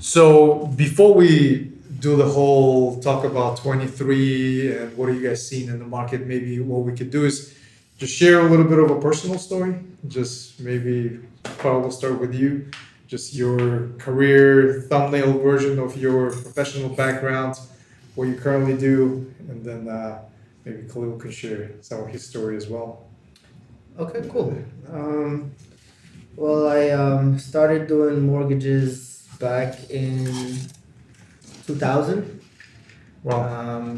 So before we do the whole talk about 23 and what are you guys seeing in the market, maybe what we could do is just share a little bit of a personal story. Just maybe, Carl, we'll start with you. Just your career thumbnail version of your professional background, what you currently do, and then maybe Khalil could share some of his story as well. Okay, cool. Well, I started doing mortgages back in 2000. Wow.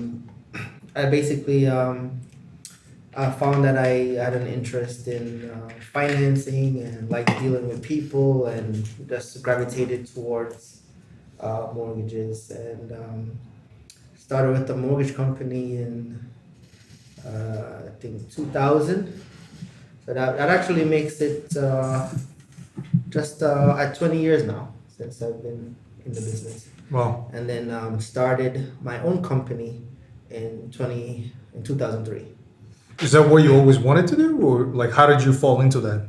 I basically I found that I had an interest in financing and like dealing with people and just gravitated towards mortgages and started with the mortgage company in I think 2000. So that actually makes it just at 20 years now since I've been in the business. Wow. And then started my own company in 2003. Is that what you always wanted to do, or like how did you fall into that?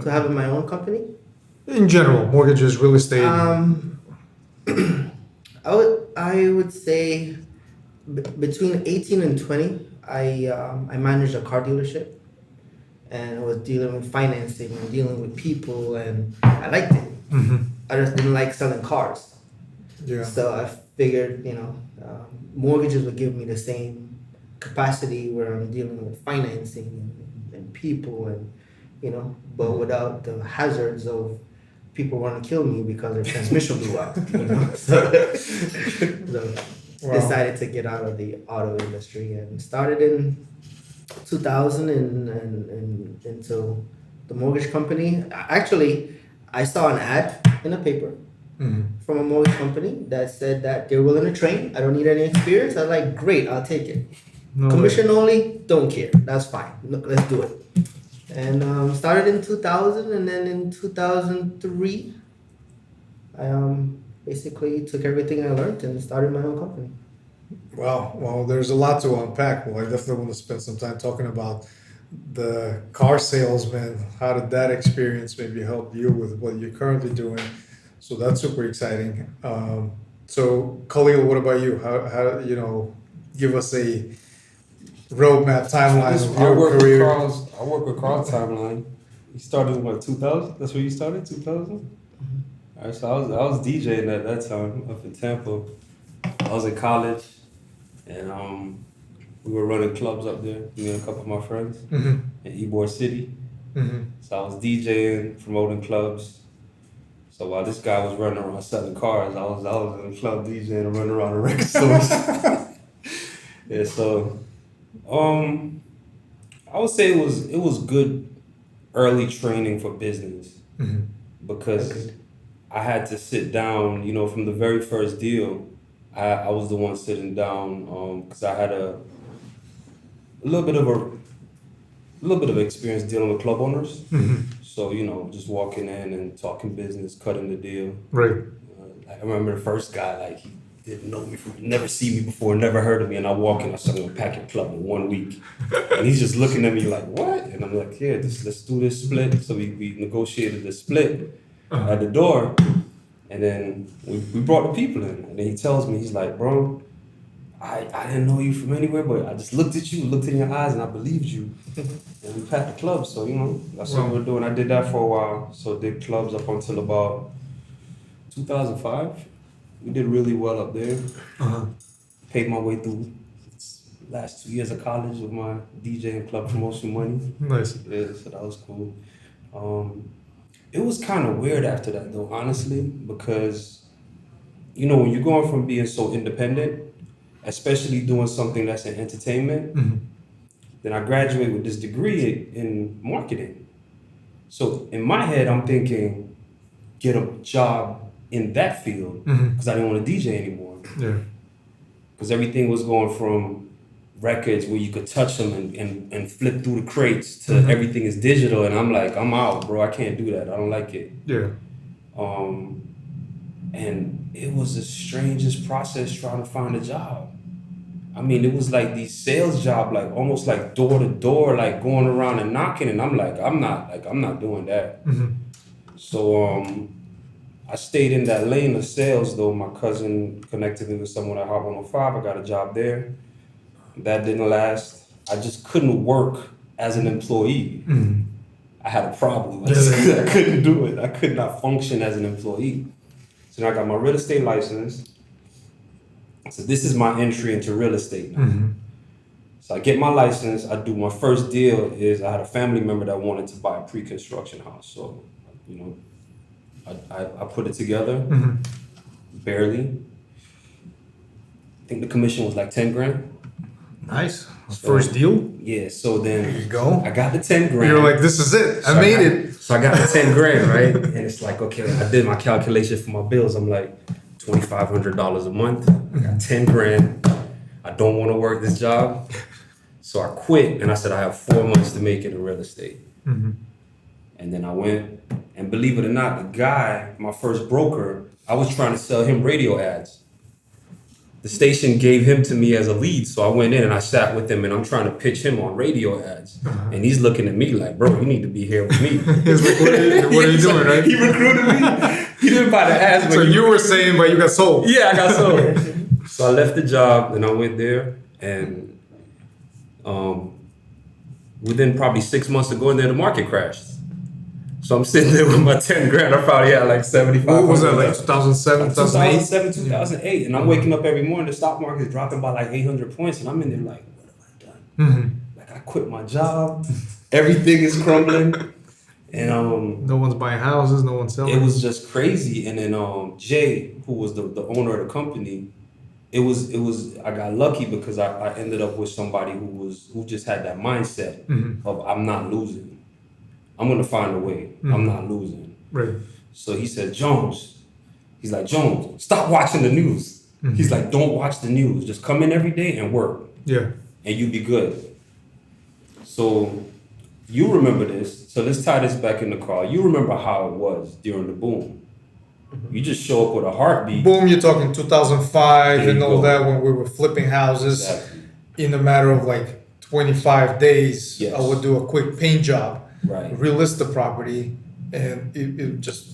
So having my own company, In general, mortgages, real estate. I would say between 18 and 20, I managed a car dealership and was dealing with financing and dealing with people, and I liked it. Mhm. I just didn't like selling cars. Yeah. So I figured, mortgages would give me the same capacity where I'm dealing with financing and people but without the hazards of people want to kill me because their transmission blew out. So Wow. decided to get out of the auto industry and started in 2000 and into the mortgage company. Actually, I saw an ad in a paper Mhm. from a mortgage company that said that they're willing to train. I don't need any experience. I was like, great, I'll take it. No Commission way. only, don't care. That's fine. Look, let's do it. And started in 2000, and then in 2003, I basically took everything I learned and started my own company. Wow. Well, there's a lot to unpack. Well, I definitely want to spend some time talking about the car salesman. How did that experience maybe help you with what you're currently doing? So that's super exciting. So Khalil, what about you? How give us a roadmap timeline of I your work with career? Carl's. I work with Carl's timeline. He started in what 2000? That's where you started. 2000. All right, so I was DJing at that time up in Tampa. I was in college, and we were running clubs up there. Me and a couple of my friends Mm-hmm. in Ybor City. Mm-hmm. So I was DJing, promoting clubs. So while this guy was running around selling cars, I was in the club DJing and running around the record stores. Yeah, so I would say it was good early training for business Mm-hmm. because Agreed. I had to sit down, from the very first deal. I was the one sitting down because I had a little bit of experience dealing with club owners. Mm-hmm. So just walking in and talking business, cutting the deal. Right. I remember the first guy, like, he didn't know me, never see me before, never heard of me, and I walk in, I said, I'm gonna pack your club in 1 week. And he's just looking at me like, what? And I'm like, yeah, let's do this split. So we negotiated the split at the door, and then we brought the people in. And then he tells me, he's like, bro, I didn't know you from anywhere, but I just looked at you, looked in your eyes, and I believed you. And we packed the club, so that's what we're doing. I did that for a while, so did clubs up until about 2005. We did really well up there. Uh-huh. Paid my way through last 2 years of college with my DJ and club promotion money. Nice. Yeah, so that was cool. It was kind of weird after that, though, honestly, because when you're going from being so independent, especially doing something that's in entertainment, Mm-hmm. then I graduated with this degree in marketing. So in my head, I'm thinking, get a job in that field Mm-hmm. because I didn't want to DJ anymore. Yeah. Because everything was going from records where you could touch them and flip through the crates to Mhm. everything is digital. And I'm like, I'm out, bro. I can't do that. I don't like it. Yeah. And it was the strangest process trying to find a job. I mean, it was like these sales job, like almost like door to door, like going around and knocking. And I'm like, I'm not doing that. Mm-hmm. So I stayed in that lane of sales though. My cousin connected me with someone at Hot 105. I got a job there. That didn't last. I just couldn't work as an employee. I had a problem. I couldn't do it. I could not function as an employee. So now I got my real estate license. So this is my entry into real estate now. So I get my license. I do my first deal is I had a family member that wanted to buy a pre-construction house. So, I put it together, barely. I think the commission was like 10 grand. Nice. First deal. Yeah. So then There you go. I got the 10 grand. You're like, this is it. I made it. So I got the 10 grand, right? And it's like, okay, I did my calculation for my bills. I'm like, $2,500 a month. I got 10 grand. I don't want to work this job. So I quit and I said, I have 4 months to make it in real estate. And then I went, and believe it or not, the guy, my first broker, I was trying to sell him radio ads. The station gave him to me as a lead, so I went in and I sat with him and I'm trying to pitch him on radio ads. And he's looking at me like, bro, you need to be here with me. He's like, what are you doing, right? He recruited me. He didn't buy the ads. So you were saying, but you got sold. Yeah, I got sold. So I left the job and I went there, and within probably 6 months of going there, the market crashed. So I'm sitting there with my 10 grand. I probably had like 75. What was that, like 2007, 2008? 2007, 2008. And I'm waking up every morning, the stock market is dropping by like 800 points. And I'm in there like, what have I done? Like, I quit my job. Everything is crumbling. And No one's buying houses, no one's selling. it was just crazy. And then Jay, who was the owner of the company, it was I got lucky because I ended up with somebody who just had that mindset of I'm not losing. I'm gonna find a way. I'm not losing. Right. So he said, Jones, stop watching the news. He's like, don't watch the news. Just come in every day and work. Yeah. And you be good. So you remember this. So let's tie this back in the car. You remember how it was during the boom. You just show up with a heartbeat. Boom, you're talking 2005 There and you all go. that when we were flipping houses. Exactly. In a matter of like 25 days, Yes. I would do a quick paint job, Right. relist the property, and it would just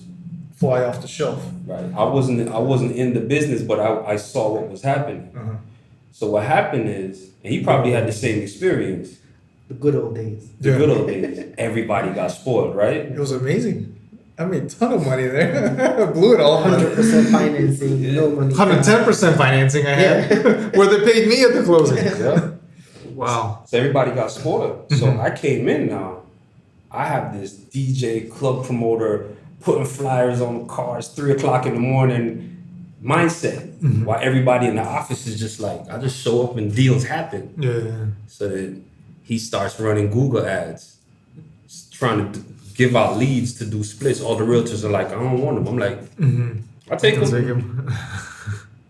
fly off the shelf. Right. I wasn't in the business, but I saw what was happening. So what happened is, and he probably had the same experience, The good old days. the Yeah. good old days. Everybody got spoiled, right? It was amazing. I made a ton of money there. Blew it all. 100% financing, no money. 110% financing I had, where they paid me at the closing. Yeah. Wow. So everybody got spoiled. So I came in now. I have this DJ club promoter putting flyers on cars 3 o'clock in the morning mindset. While everybody in the office is just like, I just show up and deals happen. Yeah. So then he starts running Google ads, trying to give out leads to do splits. All the realtors are like, I don't want them. I'm like, I'll take I'll them. take him.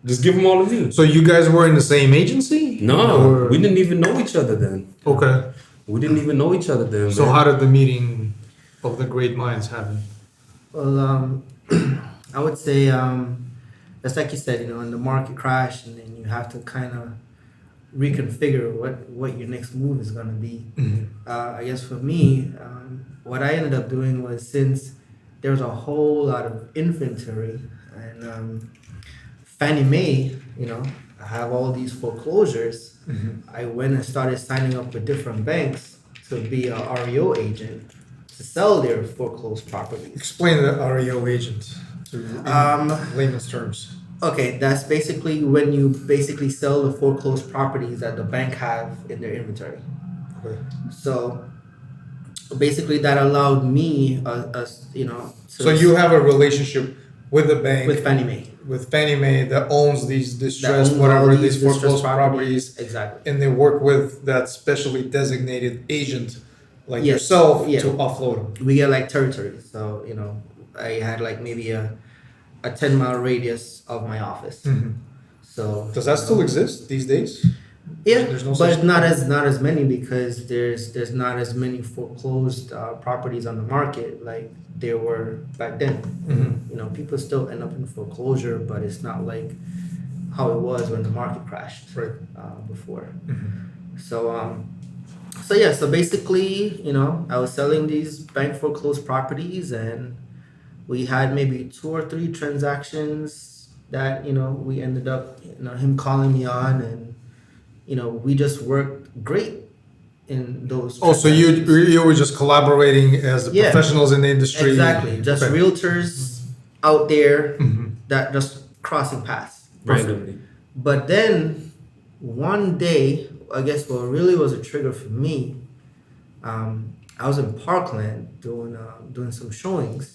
Just give them all to me. So you guys were in the same agency? No, Or- we didn't even know each other then. Okay. We didn't even know each other then. So man. how did the meeting of the great minds happen? Well, I would say, that's like you said, in the market crash, and then you have to kind of reconfigure what your next move is going to be. I guess for me, what I ended up doing was, since there was a whole lot of inventory and Fannie Mae, have all these foreclosures, I went and started signing up with different banks to be a REO agent to sell their foreclosed properties. Explain the REO agent to in layman's terms. Okay, that's basically when you basically sell the foreclosed properties that the bank have in their inventory. Okay. So basically that allowed me, So you have a relationship with the bank, with Fannie Mae. with Fannie Mae that owns these that distressed, owns whatever, all these distressed foreclosed properties, Exactly. and they work with that specially designated agent like Yes. yourself Yeah. to offload them. We get like territories. So, I had like maybe a 10-mile radius of my office. So Does that still exist these days? Yeah, There's no but such- not as many, because there's not as many foreclosed properties on the market like there were back then. People still end up in foreclosure, but it's not like how it was when the market crashed before. So basically, I was selling these bank foreclosed properties, and We had maybe 2 or 3 transactions that we ended up him calling me on, and we just worked great in those. Oh, so you were just collaborating as the Yeah. professionals in the industry. Exactly, just Okay. realtors out there Mhm. that just crossing paths. randomly. But then one day, I guess what really was a trigger for me, I was in Parkland doing some showings,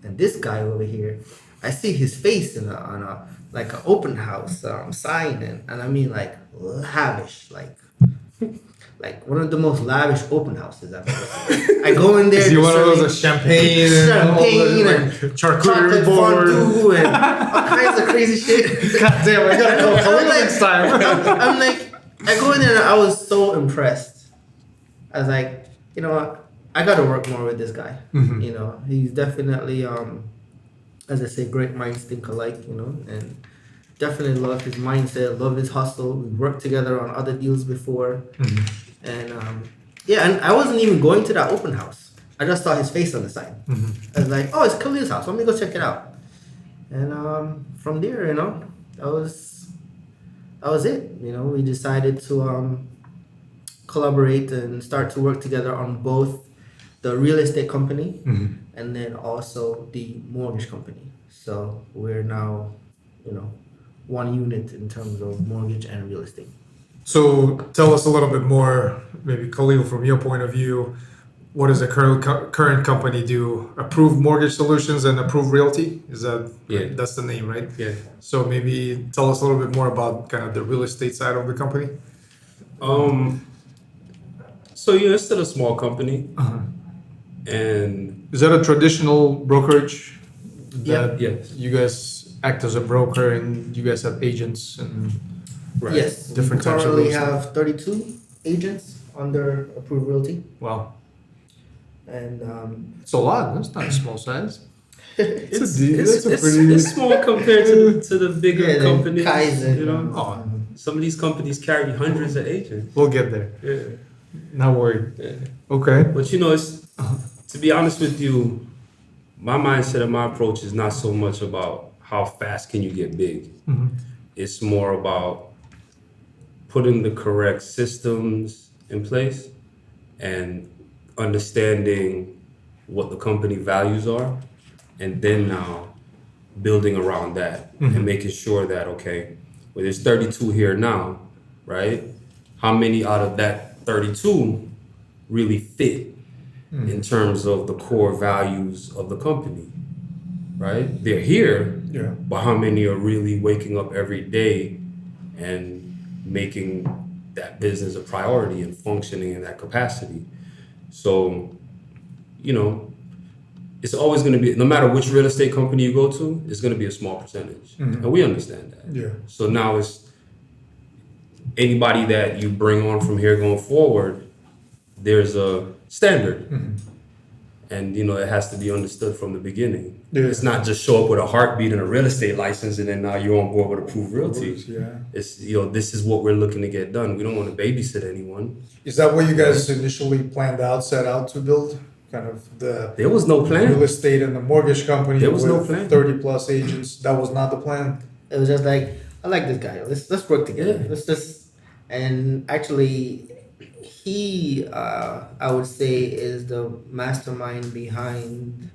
and this guy over here, I see his face on a like an open house sign, and I mean like lavish, like one of the most lavish open houses I've ever seen. I go in there. Is he one of those serving with champagne and all champagne the, and like, chocolate charcuterie board? fondue and all kinds of crazy shit. God damn, I gotta go Kalil next time. I'm like, I go in there and I was so impressed. I was like, you know what? I got to work more with this guy. Mhm. He's definitely, as I say, great minds think alike. And definitely love his mindset, love his hustle. We worked together on other deals before, Mhm. and and I wasn't even going to that open house. I just saw his face on the sign. Mhm. I was like, oh, it's Khalil's house. Let me go check it out. And from there, that was it. We decided to collaborate and start to work together on both the real estate company Mhm. and then also the mortgage company. So we're now, one unit in terms of mortgage and real estate. So tell us a little bit more, maybe Khalil, from your point of view. What does the current company do? Approved Mortgage Solutions and Approved Realty? Is that Yeah. That's the name, right? Yeah. So maybe tell us a little bit more about kind of the real estate side of the company. So yeah, it's still a small company, Uh-huh. and Is that a traditional brokerage? Yeah. That yes, you guys act as a broker and you guys have agents and right. Yes, Different we types of currently real estate. have 32 agents under Approved Realty, wow, and it's a lot. That's not a small size. It's, That's a pretty- it's small compared to the bigger yeah, the companies. Kaizen, You know, Oh. some of these companies carry hundreds of agents. We'll get there. Yeah. Not worried. Yeah. Okay. But it's to be honest with you, my mindset and my approach is not so much about how fast can you get big. Mhm. It's more about putting the correct systems in place and understanding what the company values are, and then now building around that Mhm. and making sure that, okay, well, there's 32 here now, right? How many out of that 32 really fit in terms of the core values of the company, right? They're here, Yeah. but how many are really waking up every day and making that business a priority and functioning in that capacity? So, it's always going to be, no matter which real estate company you go to, it's going to be a small percentage. Mhm. And we understand that. Yeah. So now it's anybody that you bring on from here going forward, there's a standard. Mhm. And, it has to be understood from the beginning. Yeah. It's not just show up with a heartbeat and a real estate license and then now you're on board with Approved Realty. Yeah. It's, this is what we're looking to get done. We don't want to babysit anyone. Is that what you guys initially planned out, set out to build? Kind of the There was no real plan. estate and the mortgage company There was no with plan. 30 plus agents. That was not the plan. it was just like, I like this guy. Let's work together. Yeah. Let's just, and actually, he I would say is the mastermind behind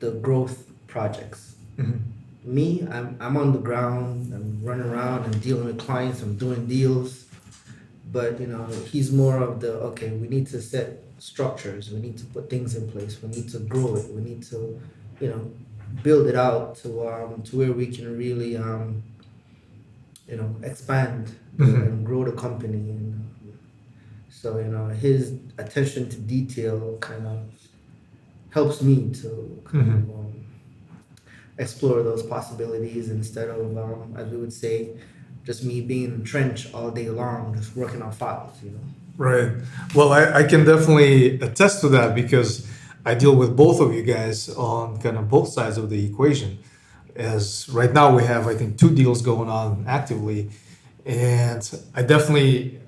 the growth projects. Mhm. Me, I'm on the ground. I'm running around. I'm dealing with clients. I'm doing deals. But he's more of the, okay, we need to set structures. We need to put things in place. We need to grow it. We need to, build it out to where we can really expand Mhm. and grow the company. And so his attention to detail kind of helps me to kind of explore those possibilities instead of as we would say, just me being in the trench all day long, just working on files. Right. Well, I can definitely attest to that because I deal with both of you guys on kind of both sides of the equation. As right now we have, I think, 2 deals going on actively, and I definitely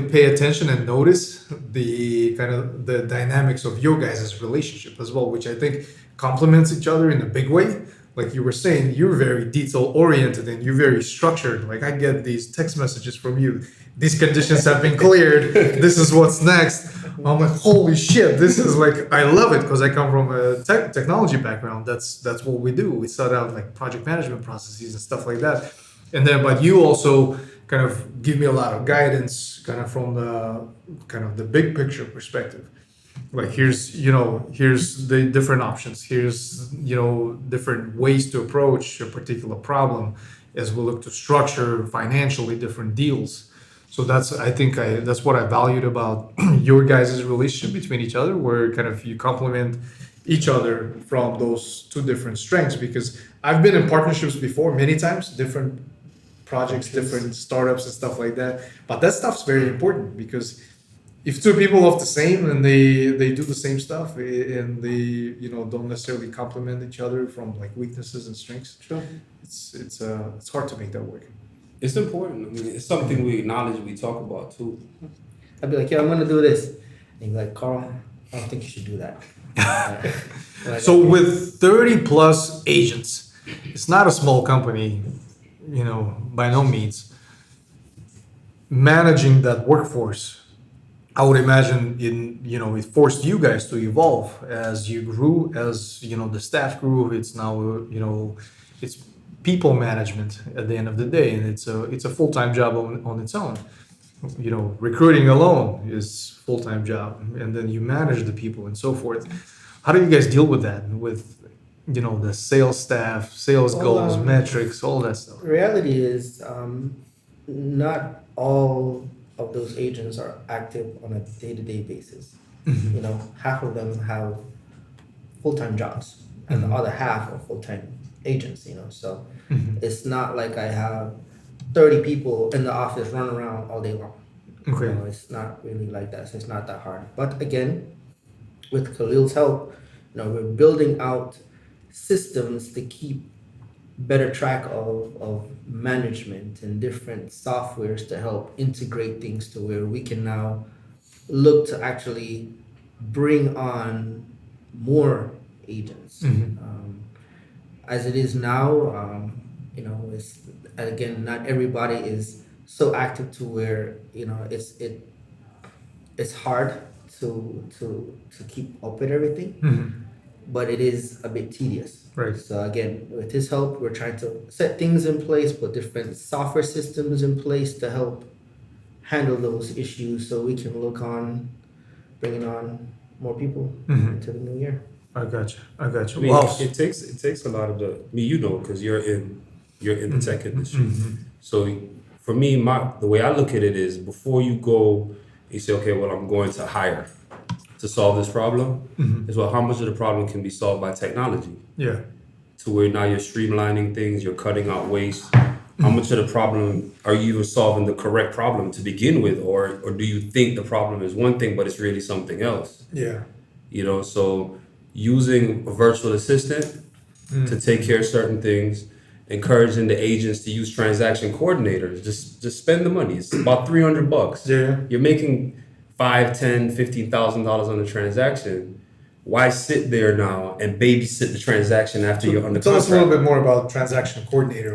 pay attention and notice the kind of the dynamics of your guys' relationship as well, which I think complements each other in a big way. Like you were saying, you're very detail oriented and you're very structured. Like I get these text messages from you. These conditions have been cleared. This is what's next. I'm like, holy shit! This is like I love it because I come from a technology background. That's what we do. We start out like project management processes and stuff like that, and then but you also kind of give me a lot of guidance, kind of from the big picture perspective. Like here's the different options. Here's different ways to approach a particular problem as we look to structure financially different deals. So that's what I valued about your guys' relationship between each other, where kind of you complement each other from those two different strengths. Because I've been in partnerships before many times, different projects, different startups and stuff like that. But that stuff's very important because if two people of the same and they do the same stuff and they don't necessarily complement each other from like weaknesses and strengths, Sure. it's hard to make that work. It's important. I mean, it's something we acknowledge, we talk about too. I'd be like, yo, I'm gonna do this. And you're like, Carl, I don't think you should do that. Like, So with 30 plus agents, it's not a small company, by no means. Managing that workforce, I would imagine it forced you guys to evolve as you grew, as the staff grew. It's now it's people management at the end of the day, and it's a full-time job on its own. Recruiting alone is full-time job, and then you manage the people and so forth. How do you guys deal with that? With the sales staff, sales goals, metrics, all that stuff. reality is, not all of those agents are active on a day-to-day basis. Half of them have full-time jobs, and the other half are full-time agents. So it's not like I have 30 people in the office run around all day long. Okay. It's not really like that. So it's not that hard. But again, with Khalil's help, we're building out systems to keep better track of management and different softwares to help integrate things to where we can now look to actually bring on more agents. As it is now, it's again, not everybody is so active to where it's hard to keep up with everything, but it is a bit tedious. Right. So again, with his help, we're trying to set things in place, put different software systems in place to help handle those issues, so we can look on bringing on more people into the new year. I got you. I mean, Wow. it takes a lot of the. I mean, because you're in the tech industry. So for me, the way I look at it is before you go, you say, okay, well, I'm going to hire to solve this problem. Is well, how much of the problem can be solved by technology? Yeah. To where now you're streamlining things, you're cutting out waste. How much of the problem are you even solving the correct problem to begin with, or do you think the problem is one thing but it's really something else? Yeah. So using a virtual assistant to take care of certain things, encouraging the agents to use transaction coordinators, just spend the money. It's about $300. Yeah. You're making $5,000, $10,000, $15,000 on the transaction. Why sit there now and babysit the transaction after you're under Tell contract? us a little bit more about transaction coordinator.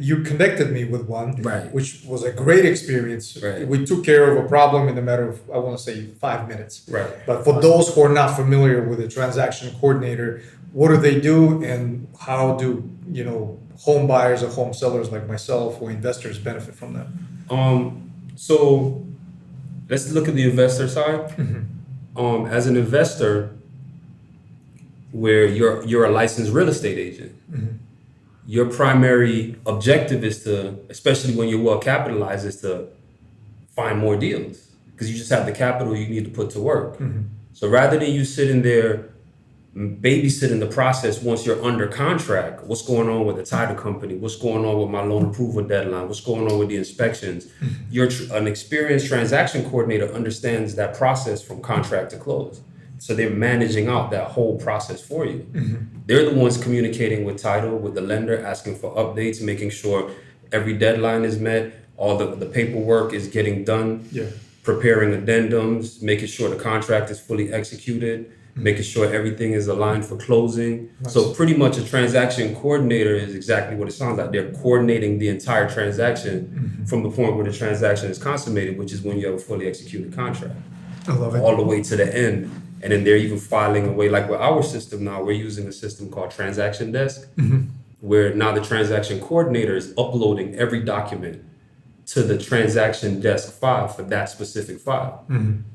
You connected me with one, Right. which was a great experience. Right. We took care of a problem in a matter of, I want to say, 5 minutes. Right. But for those who are not familiar with a transaction coordinator, what do they do, and how do home buyers or home sellers like myself or investors benefit from that? So let's look at the investor side. As an investor, where you're a licensed real estate agent, your primary objective is to, especially when you're well capitalized, is to find more deals, because you just have the capital you need to put to work. So rather than you sitting there babysitting the process once you're under contract, what's going on with the title company, what's going on with my loan approval deadline, what's going on with the inspections, an experienced transaction coordinator understands that process from contract to close. So they're managing out that whole process for you. They're the ones communicating with title, with the lender, asking for updates, making sure every deadline is met, all the paperwork is getting done, Yeah. preparing addendums, making sure the contract is fully executed, making sure everything is aligned for closing. So Nice. pretty much a transaction coordinator is exactly what it sounds like. They're coordinating the entire transaction from the point where the transaction is consummated, which is when you have a fully executed contract, I love it. all the way to the end. And then they're even filing away, like with our system now, we're using a system called Transaction Desk, where now the transaction coordinator is uploading every document to the transaction desk file for that specific file.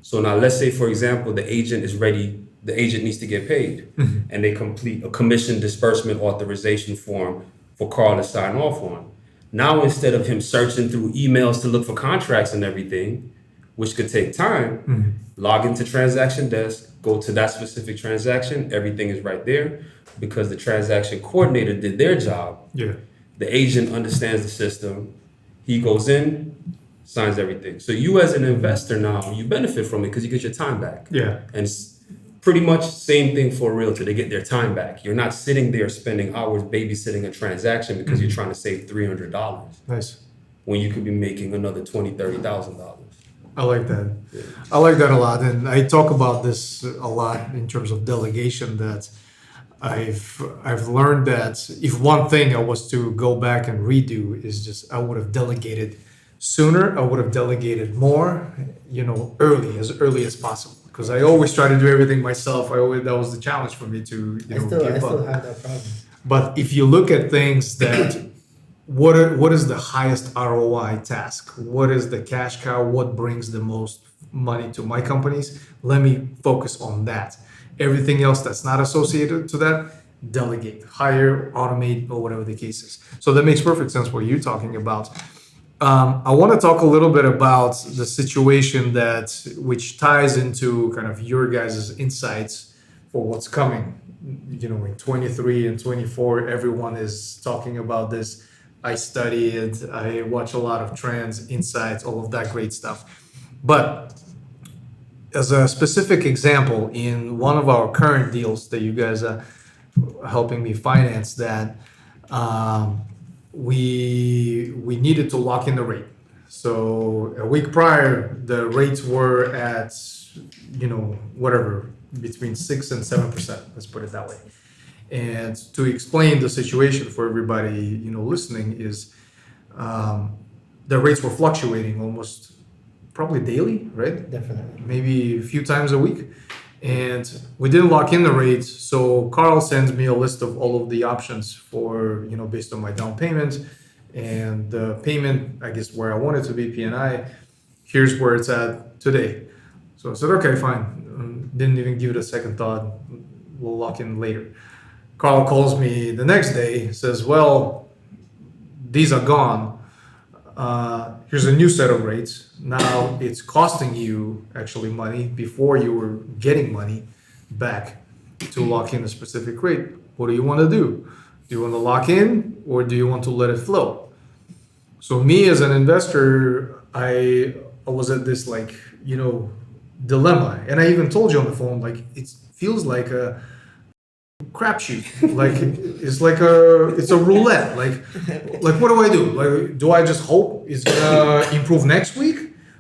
So now let's say, for example, the agent is ready, the agent needs to get paid, and they complete a commission disbursement authorization form for Carl to sign off on. Now, instead of him searching through emails to look for contracts and everything, which could take time, log into transaction desk, go to that specific transaction, everything is right there because the transaction coordinator did their job. Yeah. The agent understands the system. He goes in, signs everything. So you as an investor now, you benefit from it because you get your time back. Yeah. And it's pretty much same thing for a realtor. They get their time back. You're not sitting there spending hours babysitting a transaction because you're trying to save $300 Nice. when you could be making another $20,000, $30,000. I like that. I like that a lot, and I talk about this a lot in terms of delegation. That I've learned that if one thing I was to go back and redo is just I would have delegated sooner. I would have delegated more, early as possible. Because I always try to do everything myself. That was the challenge for me to I give still up. have that problem. But if you look at things that what is the highest ROI task? What is the cash cow? What brings the most money to my companies? Let me focus on that. Everything else that's not associated to that, delegate, hire, automate, or whatever the case is. So that makes perfect sense what you're talking about. I want to talk a little bit about the situation which ties into kind of your guys' insights for what's coming. In 23 and 24, everyone is talking about this. I study it. I watch a lot of trends, insights, all of that great stuff. But as a specific example, in one of our current deals that you guys are helping me finance, that we needed to lock in the rate. So a week prior, the rates were at whatever between 6 and 7%. Let's put it that way. And to explain the situation for everybody listening is the rates were fluctuating almost probably daily, right? Definitely. Maybe a few times a week. And we didn't lock in the rates. So Carl sends me a list of all of the options for, based on my down payment and the payment, I guess, where I want it to be, P&I. Here's where it's at today. So I said, okay, fine. Didn't even give it a second thought. We'll lock in later. Carl calls me the next day, says, well, these are gone. Here's a new set of rates. Now it's costing you actually money before you were getting money back to lock in a specific rate. What do you want to do? Do you want to lock in or do you want to let it flow? So me as an investor, I was at this dilemma. And I even told you on the phone, it feels like a crapshoot. It's a roulette. What do I do? Do I just hope it's gonna improve next week?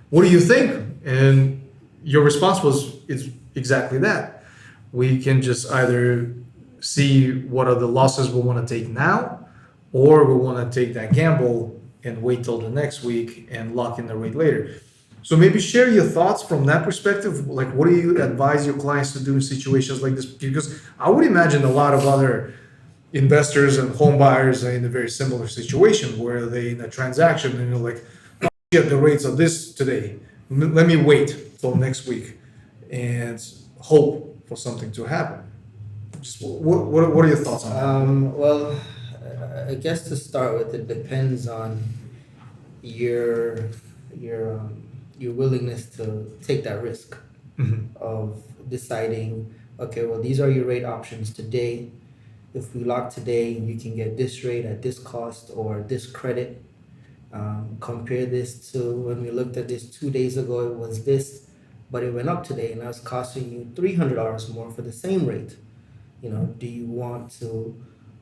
What do you think? And your response was, it's exactly that. We can just either see what are the losses we want to take now, or we want to take that gamble and wait till the next week and lock in the rate later. So maybe share your thoughts from that perspective. What do you advise your clients to do in situations like this? Because I would imagine a lot of other investors and home buyers are in a very similar situation where they in a transaction and get the rates of this today. Let me wait till next week and hope for something to happen. Just what are your thoughts on that? Well, I guess to start with, it depends on your willingness to take that risk of deciding, okay, well, these are your rate options today. If we lock today, you can get this rate at this cost or this credit. Compare this to when we looked at this 2 days ago, it was this, but it went up today and now it's costing you $300 more for the same rate. Do you want to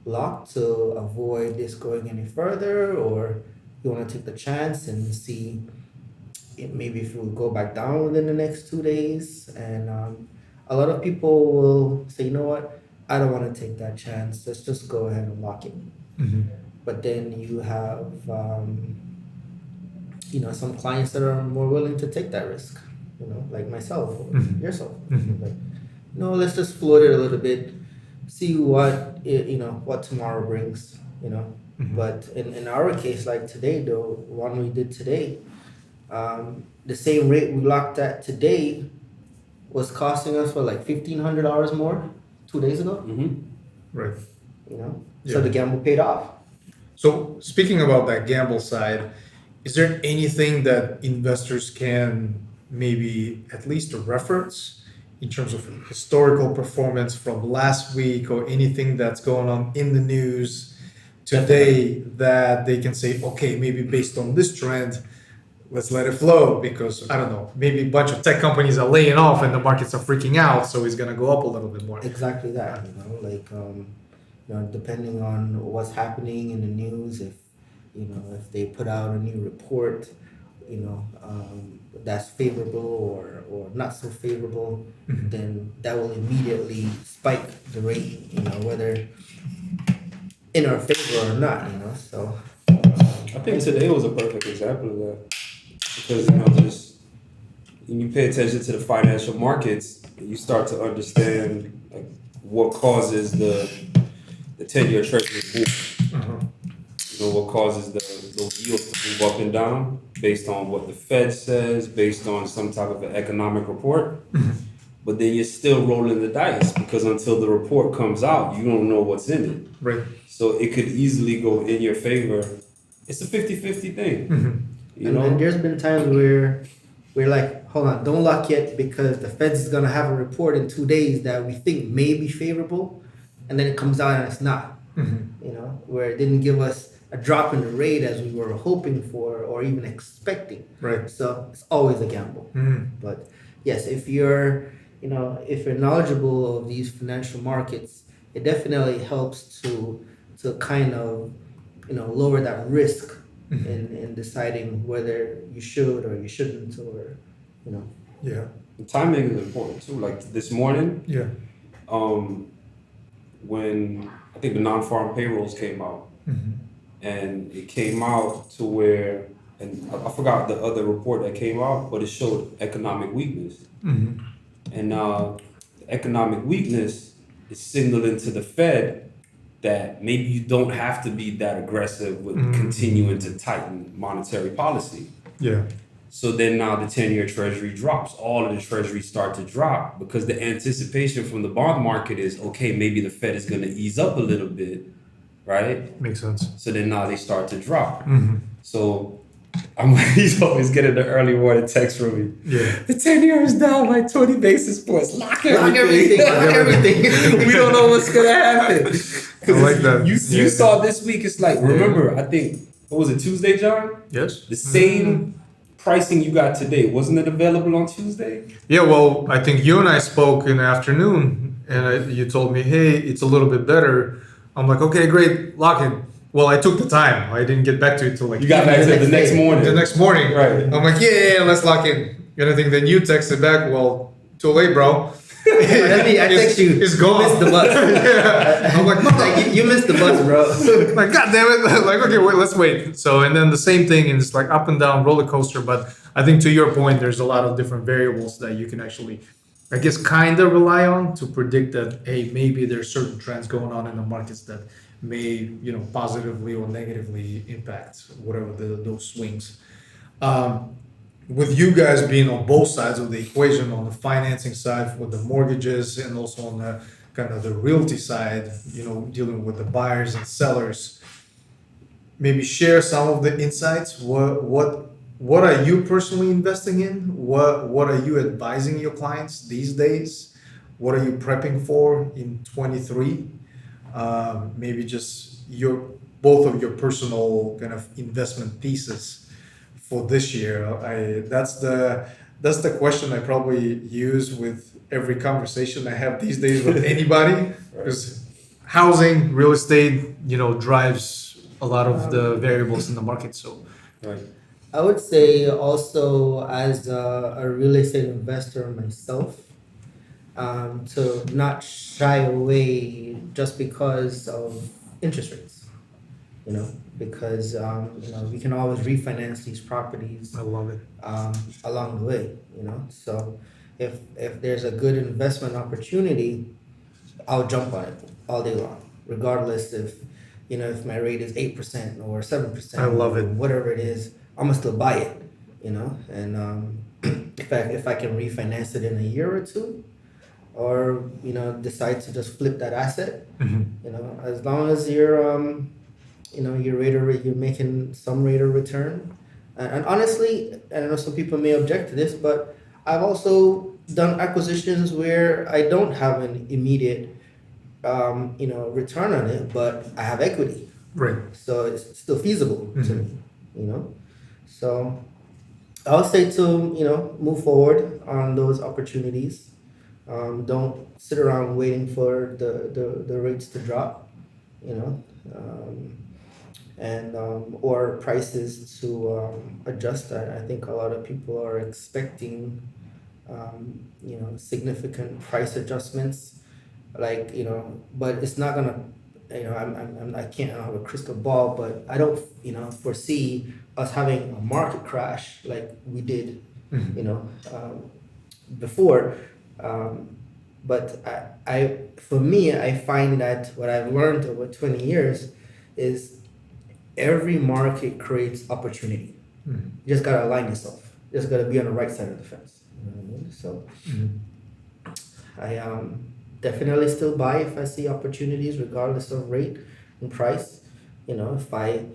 lock to avoid this going any further, or you want to take the chance and see maybe if it will go back down within the next 2 days. And a lot of people will say, you know what, I don't want to take that chance. Let's just go ahead and lock in. Mm-hmm. But then you have, some clients that are more willing to take that risk, like myself or Mhm. yourself. Mhm. Like, let's just float it a little bit, see what tomorrow brings, Mhm. But in our case, like today, though, one we did today, the same rate we locked at today was costing us for like $1,500 more 2 days ago, Mm-hmm. Right. So Yeah. the gamble paid off. So speaking about that gamble side, is there anything that investors can maybe at least reference in terms of historical performance from last week or anything that's going on in the news today that they can say, okay, maybe based on this trend, let's let it flow because I don't know, maybe a bunch of tech companies are laying off and the markets are freaking out, so it's gonna go up a little bit more. Exactly that, depending on what's happening in the news, if they put out a new report, that's favorable or not so favorable, Mhm. then that will immediately spike the rate, whether in our favor or not, so. I think today was a perfect example of that because just when you pay attention to the financial markets, you start to understand like what causes the 10-year treasury to move. Uh-huh. What causes those yields to move up and down based on what the Fed says, based on some type of an economic report. But then you're still rolling the dice because until the report comes out, you don't know what's in it. Right. So it could easily go in your favor. It's a 50-50 thing. Mhm. And there's been times where we're like, hold on, don't lock yet because the Fed's is gonna have a report in 2 days that we think may be favorable, and then it comes out and it's not. Mhm. Where it didn't give us a drop in the rate as we were hoping for or even expecting. Right. So it's always a gamble. Mhm. But yes, if you're knowledgeable of these financial markets, it definitely helps to kind of lower that risk in deciding whether you should or you shouldn't or Yeah. And timing is important too. Like this morning, Yeah. when I think the non-farm payrolls came out, Mhm. and it came out to where, and I forgot the other report that came out, but it showed economic weakness. Mhm. And the economic weakness is signaling to the Fed that maybe you don't have to be that aggressive with continuing to tighten monetary policy. Yeah. So then now the 10-year treasury drops. All of the treasuries start to drop because the anticipation from the bond market is, okay, maybe the Fed is going to ease up a little bit, right? Makes sense. So then now they start to drop. Mhm. So he's always getting the early warning text from me. Yeah. The 10-year is down by 20 basis points. Lock everything. Lock everything. We don't know what's going to happen. I like that. You Yeah. saw this week, it's like, remember, I think, what was it, Tuesday, John? Yes. The same pricing you got today, wasn't it available on Tuesday? Yeah, well, I think you and I spoke in the afternoon, and you told me, hey, it's a little bit better. I'm like, okay, great, lock it. Well, I took the time. I didn't get back to it till like You got back to it the next morning. the next morning. Right. I'm like, yeah, let's lock in. And I think then you texted back, well, too late, bro. I text you. It's gone. You missed the bus. Yeah. I'm like, Like, you missed the bus, bro. like, God damn it. Like, okay, wait, let's wait. So, and then the same thing, and it's like up and down roller coaster. But I think to your point, there's a lot of different variables that you can actually, I guess, kind of rely on to predict that, hey, maybe there's certain trends going on in the markets that may, positively or negatively impact whatever those swings. With you guys being on both sides of the equation, on the financing side with the mortgages and also on the kind of the realty side, dealing with the buyers and sellers, maybe share some of the insights. What are you personally investing in? What are you advising your clients these days? What are you prepping for in 23? Maybe just both of your personal kind of investment thesis for this year. That's the question I probably use with every conversation I have these days with anybody, because housing, real estate, drives a lot of the variables in the market. So Right. I would say also as a real estate investor myself, to not shy away just because of interest rates. You know, because we can always refinance these properties I love it. along the way. So if there's a good investment opportunity, I'll jump on it all day long, regardless if my rate is 8% or 7%, I love it. whatever it is, I'm gonna still buy it. And if I can refinance it in a year or two, or decide to just flip that asset, as long as you're making some rate of return. And honestly, I know some people may object to this, but I've also done acquisitions where I don't have an immediate return on it, but I have equity, Right. so it's still feasible to me. So I'll say to move forward on those opportunities. Don't sit around waiting for the rates to drop, you know, um, and or prices to adjust. I think a lot of people are expecting significant price adjustments, like but it's not gonna. I can't. I don't have a crystal ball, but I don't foresee us having a market crash like we did you know before. But for me, I find that what I've learned over 20 years is every market creates opportunity. You just gotta align yourself. You just gotta be on the right side of the fence. You know what I mean? So I definitely still buy if I see opportunities, regardless of rate and price. If I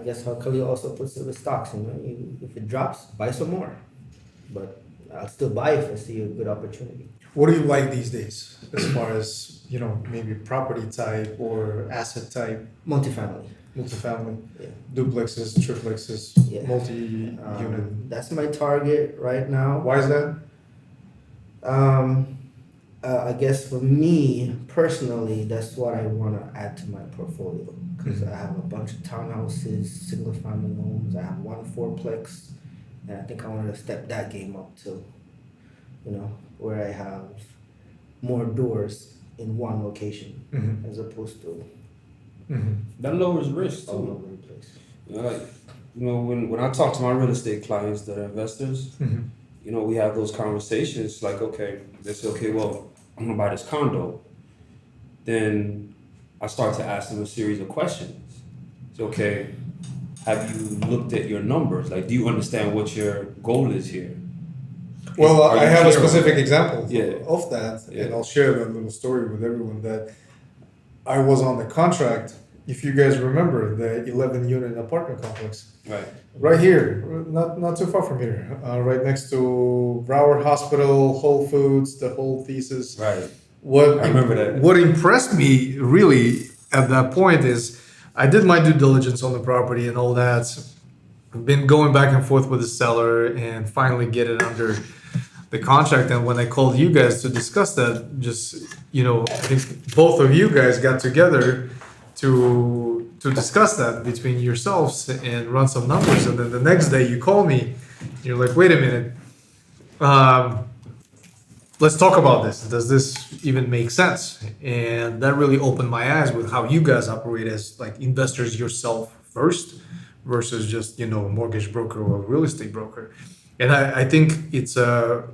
guess how Khalil also puts it with stocks. If it drops, buy some more. But I'll still buy if I see a good opportunity. What do you like these days as far as, maybe property type or asset type, Multifamily. multifamily, Yeah. duplexes, triplexes, Yeah. multi-unit? That's my target right now. Why is that? I guess for me personally, that's what I want to add to my portfolio because I have a bunch of townhouses, single family homes. I have one fourplex, and I think I want to step that game up too. Where I have more doors in one location as opposed to That lowers risk all too. over the place. When I talk to my real estate clients that are investors, we have those conversations like, they say, well, I'm gonna buy this condo. Then I start to ask them a series of questions. So, have you looked at your numbers? Like, do you understand what your goal is here? Well, Are I you have a clear on specific that? example Yeah. of that, and Yeah. I'll share that little story with everyone that I was on the contract. If you guys remember the 11 unit apartment complex, Right. right here, not too far from here, right next to Broward Hospital, Whole Foods, the whole Thesis. Right. What I remember that. What impressed me really at that point is I did my due diligence on the property and all that. I've been going back and forth with the seller and finally get it under the contract. And when I called you guys to discuss that, I think both of you guys got together to discuss that between yourselves and run some numbers. And then the next day you call me, you're like, wait a minute, let's talk about this. Does this even make sense? And that really opened my eyes with how you guys operate as like investors yourself first versus just, a mortgage broker or a real estate broker. And I think it's a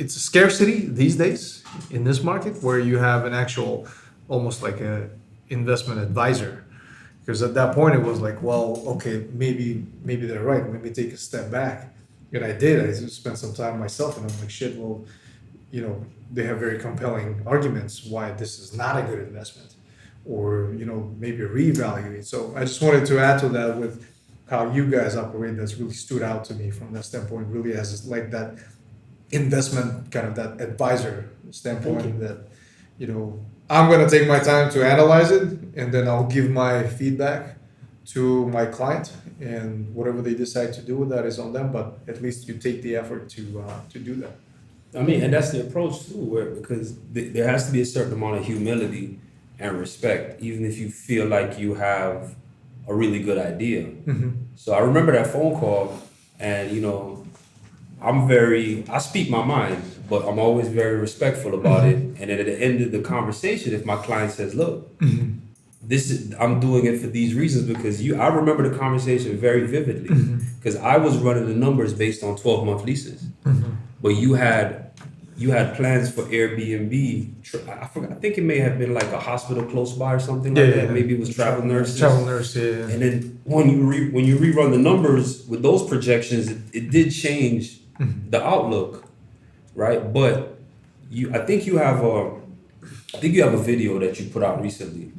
scarcity these days in this market where you have an actual, almost like a investment advisor. Because at that point it was like, well, okay, maybe they're right. Let me take a step back. And I did. I spent some time myself, and I'm like, shit. Well, they have very compelling arguments why this is not a good investment, or maybe reevaluate. So I just wanted to add to that with how you guys operate. That's really stood out to me from that standpoint. Really, as like that investment kind of that advisor standpoint that I'm going to take my time to analyze it, and then I'll give my feedback to my client, and whatever they decide to do with that is on them, but at least you take the effort to do that. I mean, and that's the approach too, because there has to be a certain amount of humility and respect, even if you feel like you have a really good idea. Mm-hmm. So I remember that phone call, and I speak my mind, but I'm always very respectful about it. And then at the end of the conversation, if my client says, "Look, I'm doing it for these reasons," because I remember the conversation very vividly, because I was running the numbers based on 12-month leases, but you had plans for Airbnb. I forgot. I think it may have been like a hospital close by or something like that. Maybe it was travel nurses. Travel nurse, yeah. And then when you rerun the numbers with those projections, it did change the outlook, right? But I think you have a video that you put out recently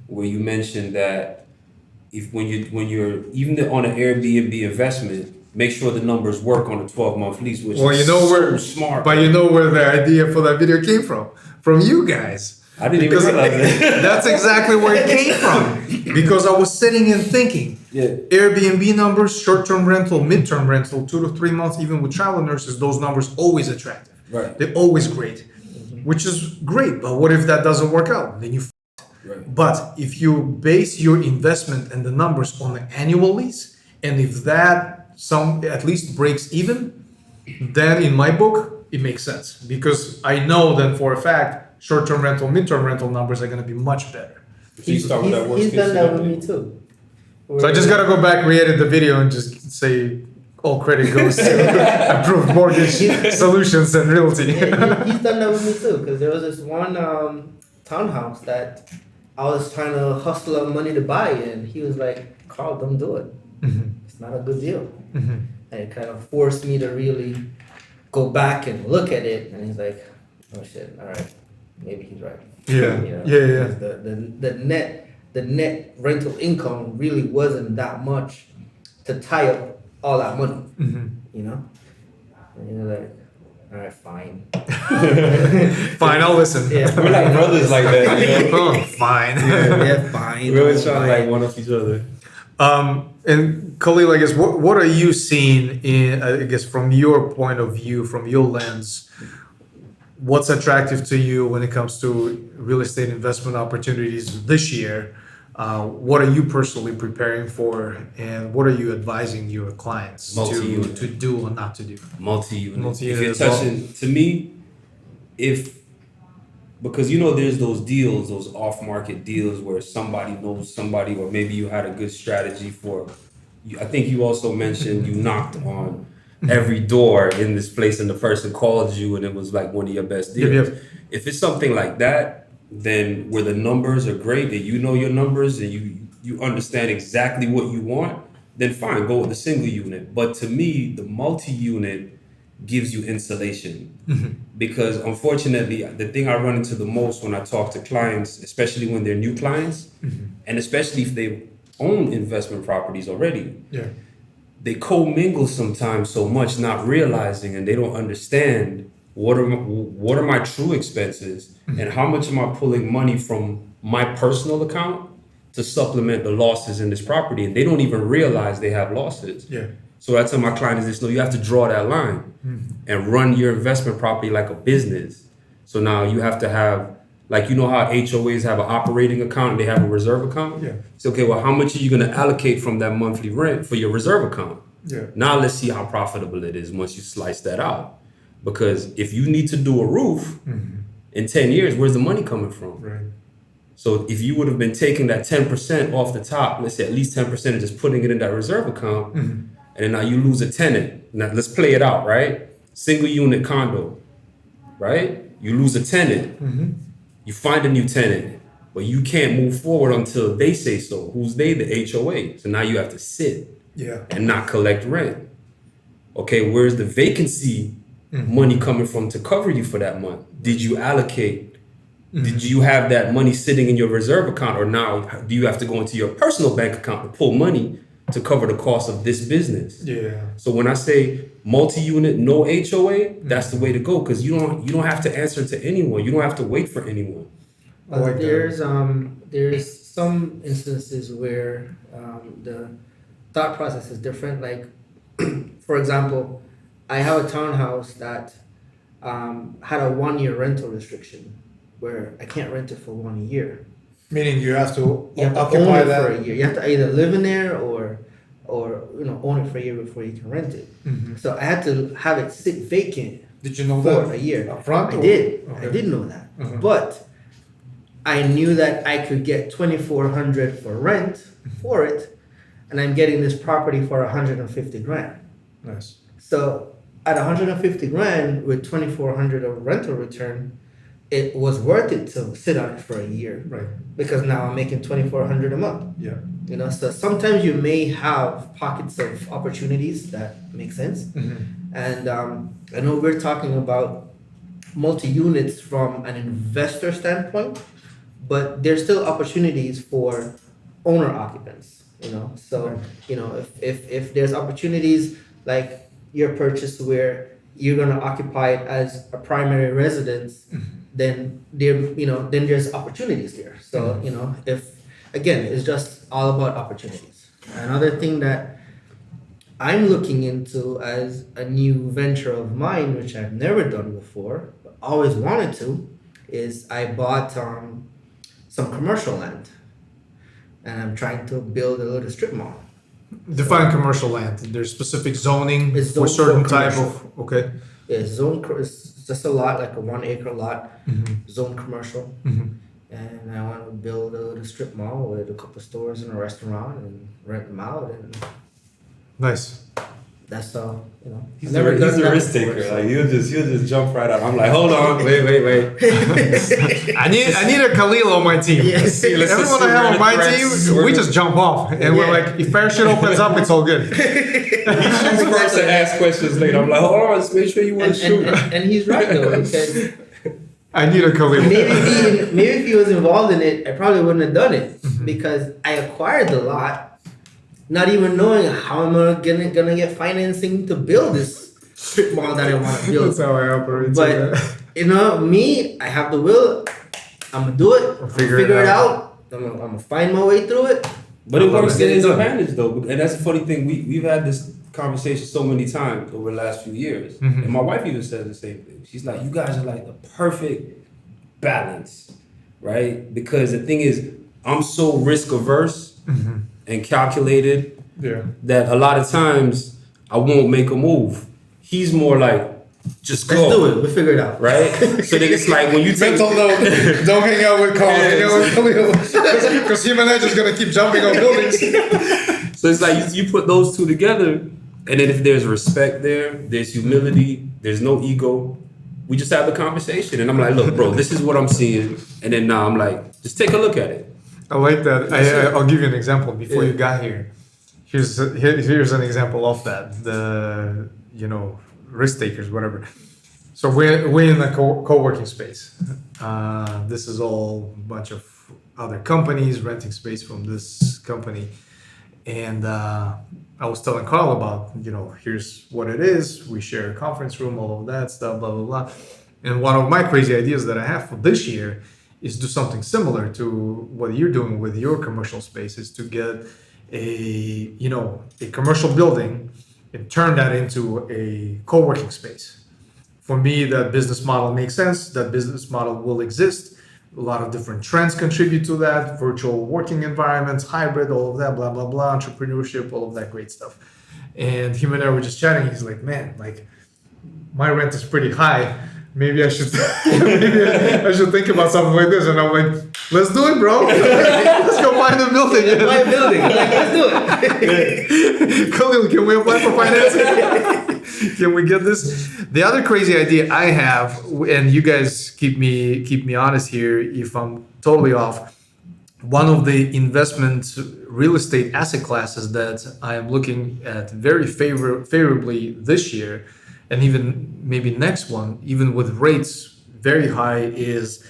where you mentioned that when you're even on an Airbnb investment, make sure the numbers work on a 12-month lease, which is so smart. But you know where the idea for that video came from you guys. I didn't even realize that. That's exactly where it came from. Because I was sitting and thinking, Airbnb numbers, short-term rental, mid-term rental, 2 to 3 months, even with travel nurses, those numbers always attractive. Right. They're always great, which is great. But what if that doesn't work out? Then you Right. But if you base your investment and the numbers on an annual lease, and if that at least breaks even, then in my book, it makes sense. Because I know then for a fact, short-term rental, mid-term rental numbers are going to be much better. He's done that with me too. So I just got to go back, re-edit the video, and just say all credit goes to Approved Mortgage Solutions and Realty. Yeah, he's done that with me too. Because there was this one townhouse that I was trying to hustle up money to buy, and he was like, "Carl, don't do it. It's not a good deal." And it kind of forced me to really go back and look at it. And he's like, "Oh shit! All right, maybe he's right." Yeah. You know, Yeah. the net rental income really wasn't that much to tie up all that money. You know, and you're like, "All right, fine." Fine, I'll listen. Yeah, We're like brothers like that, you know? Oh, fine. Yeah, fine. We're always trying to like one up each other. And Khalil, I guess, what are you seeing from your point of view, from your lens? What's attractive to you when it comes to real estate investment opportunities this year? What are you personally preparing for, and what are you advising your clients to do or not to do? Multi-unit. If you're as well. touching, to me, because there's those deals, those off-market deals where somebody knows somebody, or maybe you had a good strategy for. I think you also mentioned you knocked on every door in this place, and the person called you, and it was like one of your best deals. Yep. If it's something like that, then where the numbers are great, and you know your numbers, and you understand exactly what you want, then fine, go with the single unit. But to me, the multi-unit gives you insulation. Because unfortunately, the thing I run into the most when I talk to clients, especially when they're new clients, and especially if they own investment properties already, they commingle sometimes so much, not realizing, and they don't understand what are my true expenses, and how much am I pulling money from my personal account to supplement the losses in this property, and they don't even realize they have losses. So I tell my client is this: no, you have to draw that line and run your investment property like a business. So now you have to have, like, you know how HOAs have an operating account and they have a reserve account? So, okay, well, how much are you going to allocate from that monthly rent for your reserve account? Now let's see how profitable it is once you slice that out. Because if you need to do a roof in 10 years, where's the money coming from? Right. So if you would have been taking that 10% off the top, let's say at least 10%, and just putting it in that reserve account, and then now you lose a tenant. Now let's play it out, right? Single unit condo, right? You lose a tenant. You find a new tenant, but you can't move forward until they say so. Who's they? The HOA. So now you have to sit and not collect rent. Okay, where's the vacancy money coming from to cover you for that month? Did you allocate? Did you have that money sitting in your reserve account, or now do you have to go into your personal bank account to pull money to cover the cost of this business? So when I say multi-unit, no HOA, that's the way to go, because you don't have to answer to anyone. You don't have to wait for anyone. But there's some instances where the thought process is different. Like, for example, I have a townhouse that had a 1-year rental restriction where I can't rent it for 1 year. Meaning you have to You have to occupy own it for that. a year. You have to either live in there or own it for a year before you can rent it. Mhm. So I had to have it sit vacant Did you know for that a year. up front? I or- did. Okay. I did know that. Uh-huh. But I knew that I could get 2,400 for rent for it, and I'm getting this property for 150 grand. Nice. So at 150 grand with 2,400 of rental return, it was worth it to sit on it for a year Right. because now I'm making 2,400 a month. Yeah. So sometimes you may have pockets of opportunities that make sense. Mhm. And I know we're talking about multi-units from an investor standpoint, but there's still opportunities for owner occupants. So Right. if there's opportunities like your purchase where you're gonna occupy it as a primary residence, then then there's opportunities there. So if again, it's just all about opportunities. Another thing that I'm looking into as a new venture of mine, which I've never done before, but always wanted to, is I bought some commercial land, and I'm trying to build a little strip mall. Define commercial land. There's specific zoning It's for zoned certain for type commercial. of. Okay. It's just a lot, like a 1 acre lot, Mhm. zone commercial, Mhm. and I want to build a little strip mall with a couple stores and a restaurant and rent them out, and Nice. that's all. He's I've never a done that risk before, taker. so- Like he'll just jump right out. I'm like, hold on, wait. I need a Kalil on my team. Yeah. Let's see Everyone I where have on the my threats- team, where we the- just jump off, and we're Yeah. like, if parachute opens up, it's all good. He shoots first and asks questions later. I'm like, hold on, let's make sure you want and, to shoot. and he's right though, because I need a Kalil. maybe if he was involved in it, I probably wouldn't have done it Mm-hmm. because I acquired the lot, not even knowing how I'm gonna get financing to build this strip mall that I want to build. That's how I operate. But me, I have the will. I'm gonna do it. We'll I'm figure figure it it out. out. I'm gonna find my way through it. But it works Get to it his done. advantage though, and that's the funny thing. We've had this conversation so many times over the last few years, Mhm. and my wife even says the same thing. She's like, "You guys are like the perfect balance, right?" Because the thing is, I'm so risk averse Mhm. and calculated Yeah. that a lot of times I won't make a move. He's more like, just go, Let's do it. We'll figure it out. right? So then it's like when you take Mental note: don't hang out with Carl. Hang out with Kalil, because him and I just gonna keep jumping on buildings. So it's like you put those two together, and then if there's respect there, there's humility, there's no ego. We just have the conversation, and I'm like, look, bro, this is what I'm seeing, and then now I'm like, just take a look at it. I like that. I'll give you an example. Before Yeah. you got here, here's an example of that. The risk takers, whatever. So we're in a co-working space. This is all a bunch of other companies renting space from this company, and I was telling Carl about here's what it is. We share a conference room, all of that stuff, blah blah blah. And one of my crazy ideas that I have for this year is do something similar to what you're doing with your commercial space, is to get a commercial building and turn that into a co-working space. For me, that business model makes sense. That business model will exist. A lot of different trends contribute to that: virtual working environments, hybrid, all of that, blah blah blah, entrepreneurship, all of that great stuff. And him and I were just chatting. He's like, "Man, like my rent is pretty high. Maybe I should think about something like this." And I'm like, "Let's do it, bro. Let's go find a building." Buy a building. Let's do it. Kalil, can we apply for financing? Can we get this? The other crazy idea I have, and you guys keep me honest here if I'm totally off. One of the investment real estate asset classes that I am looking at very favorably this year, and even maybe next one, even with rates very high, is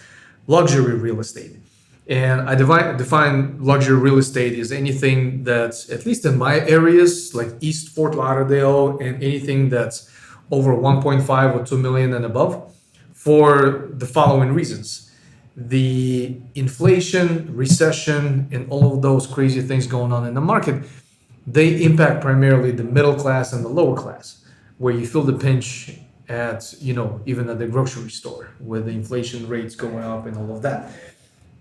luxury real estate. And I define luxury real estate as anything that's, at least in my areas, like East Fort Lauderdale, and anything that's over 1.5 or 2 million and above, for the following reasons. The inflation, recession, and all of those crazy things going on in the market, they impact primarily the middle class and the lower class, where you feel the pinch at, even at the grocery store, with the inflation rates going up and all of that.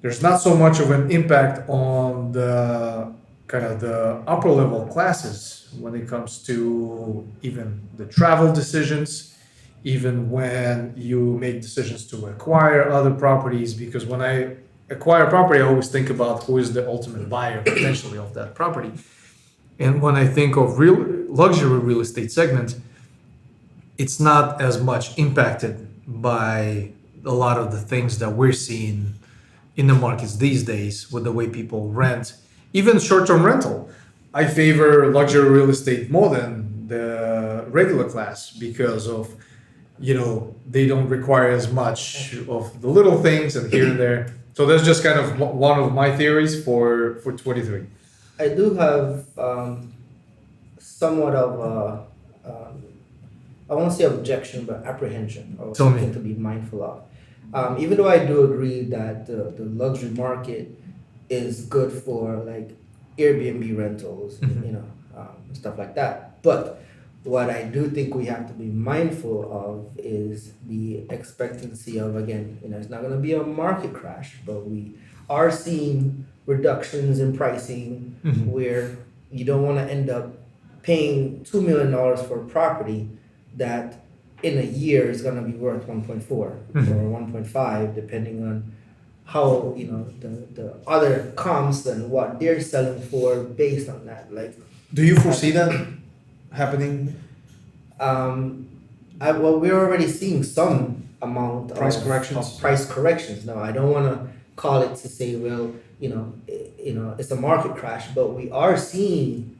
there's not so much of an impact on the kind of the upper level classes when it comes to even the travel decisions, even when you make decisions to acquire other properties. Because when I acquire property, I always think about who is the ultimate buyer potentially of that property. And when I think of real luxury real estate segment, it's not as much impacted by a lot of the things that we're seeing in the markets these days with the way people rent, even short-term rental. I favor luxury real estate more than the regular class because of, they don't require as much of the little things and here and there. So that's just kind of one of my theories for 23. I do have somewhat of I won't say objection, but apprehension, or Tell me. something to be mindful of. Even though I do agree that the luxury market is good for like Airbnb rentals, stuff like that. But what I do think we have to be mindful of is the expectancy of, again, it's not going to be a market crash, but we are seeing reductions in pricing where you don't want to end up paying $2 million for a property that in a year is going to be worth 1.4 or 1.5, depending on how the other comps and what they're selling for based on that. Like, Do you foresee that happening? we're already seeing some amount Price corrections? of price corrections. Now, I don't want to call it to say, well, it's a market crash, but we are seeing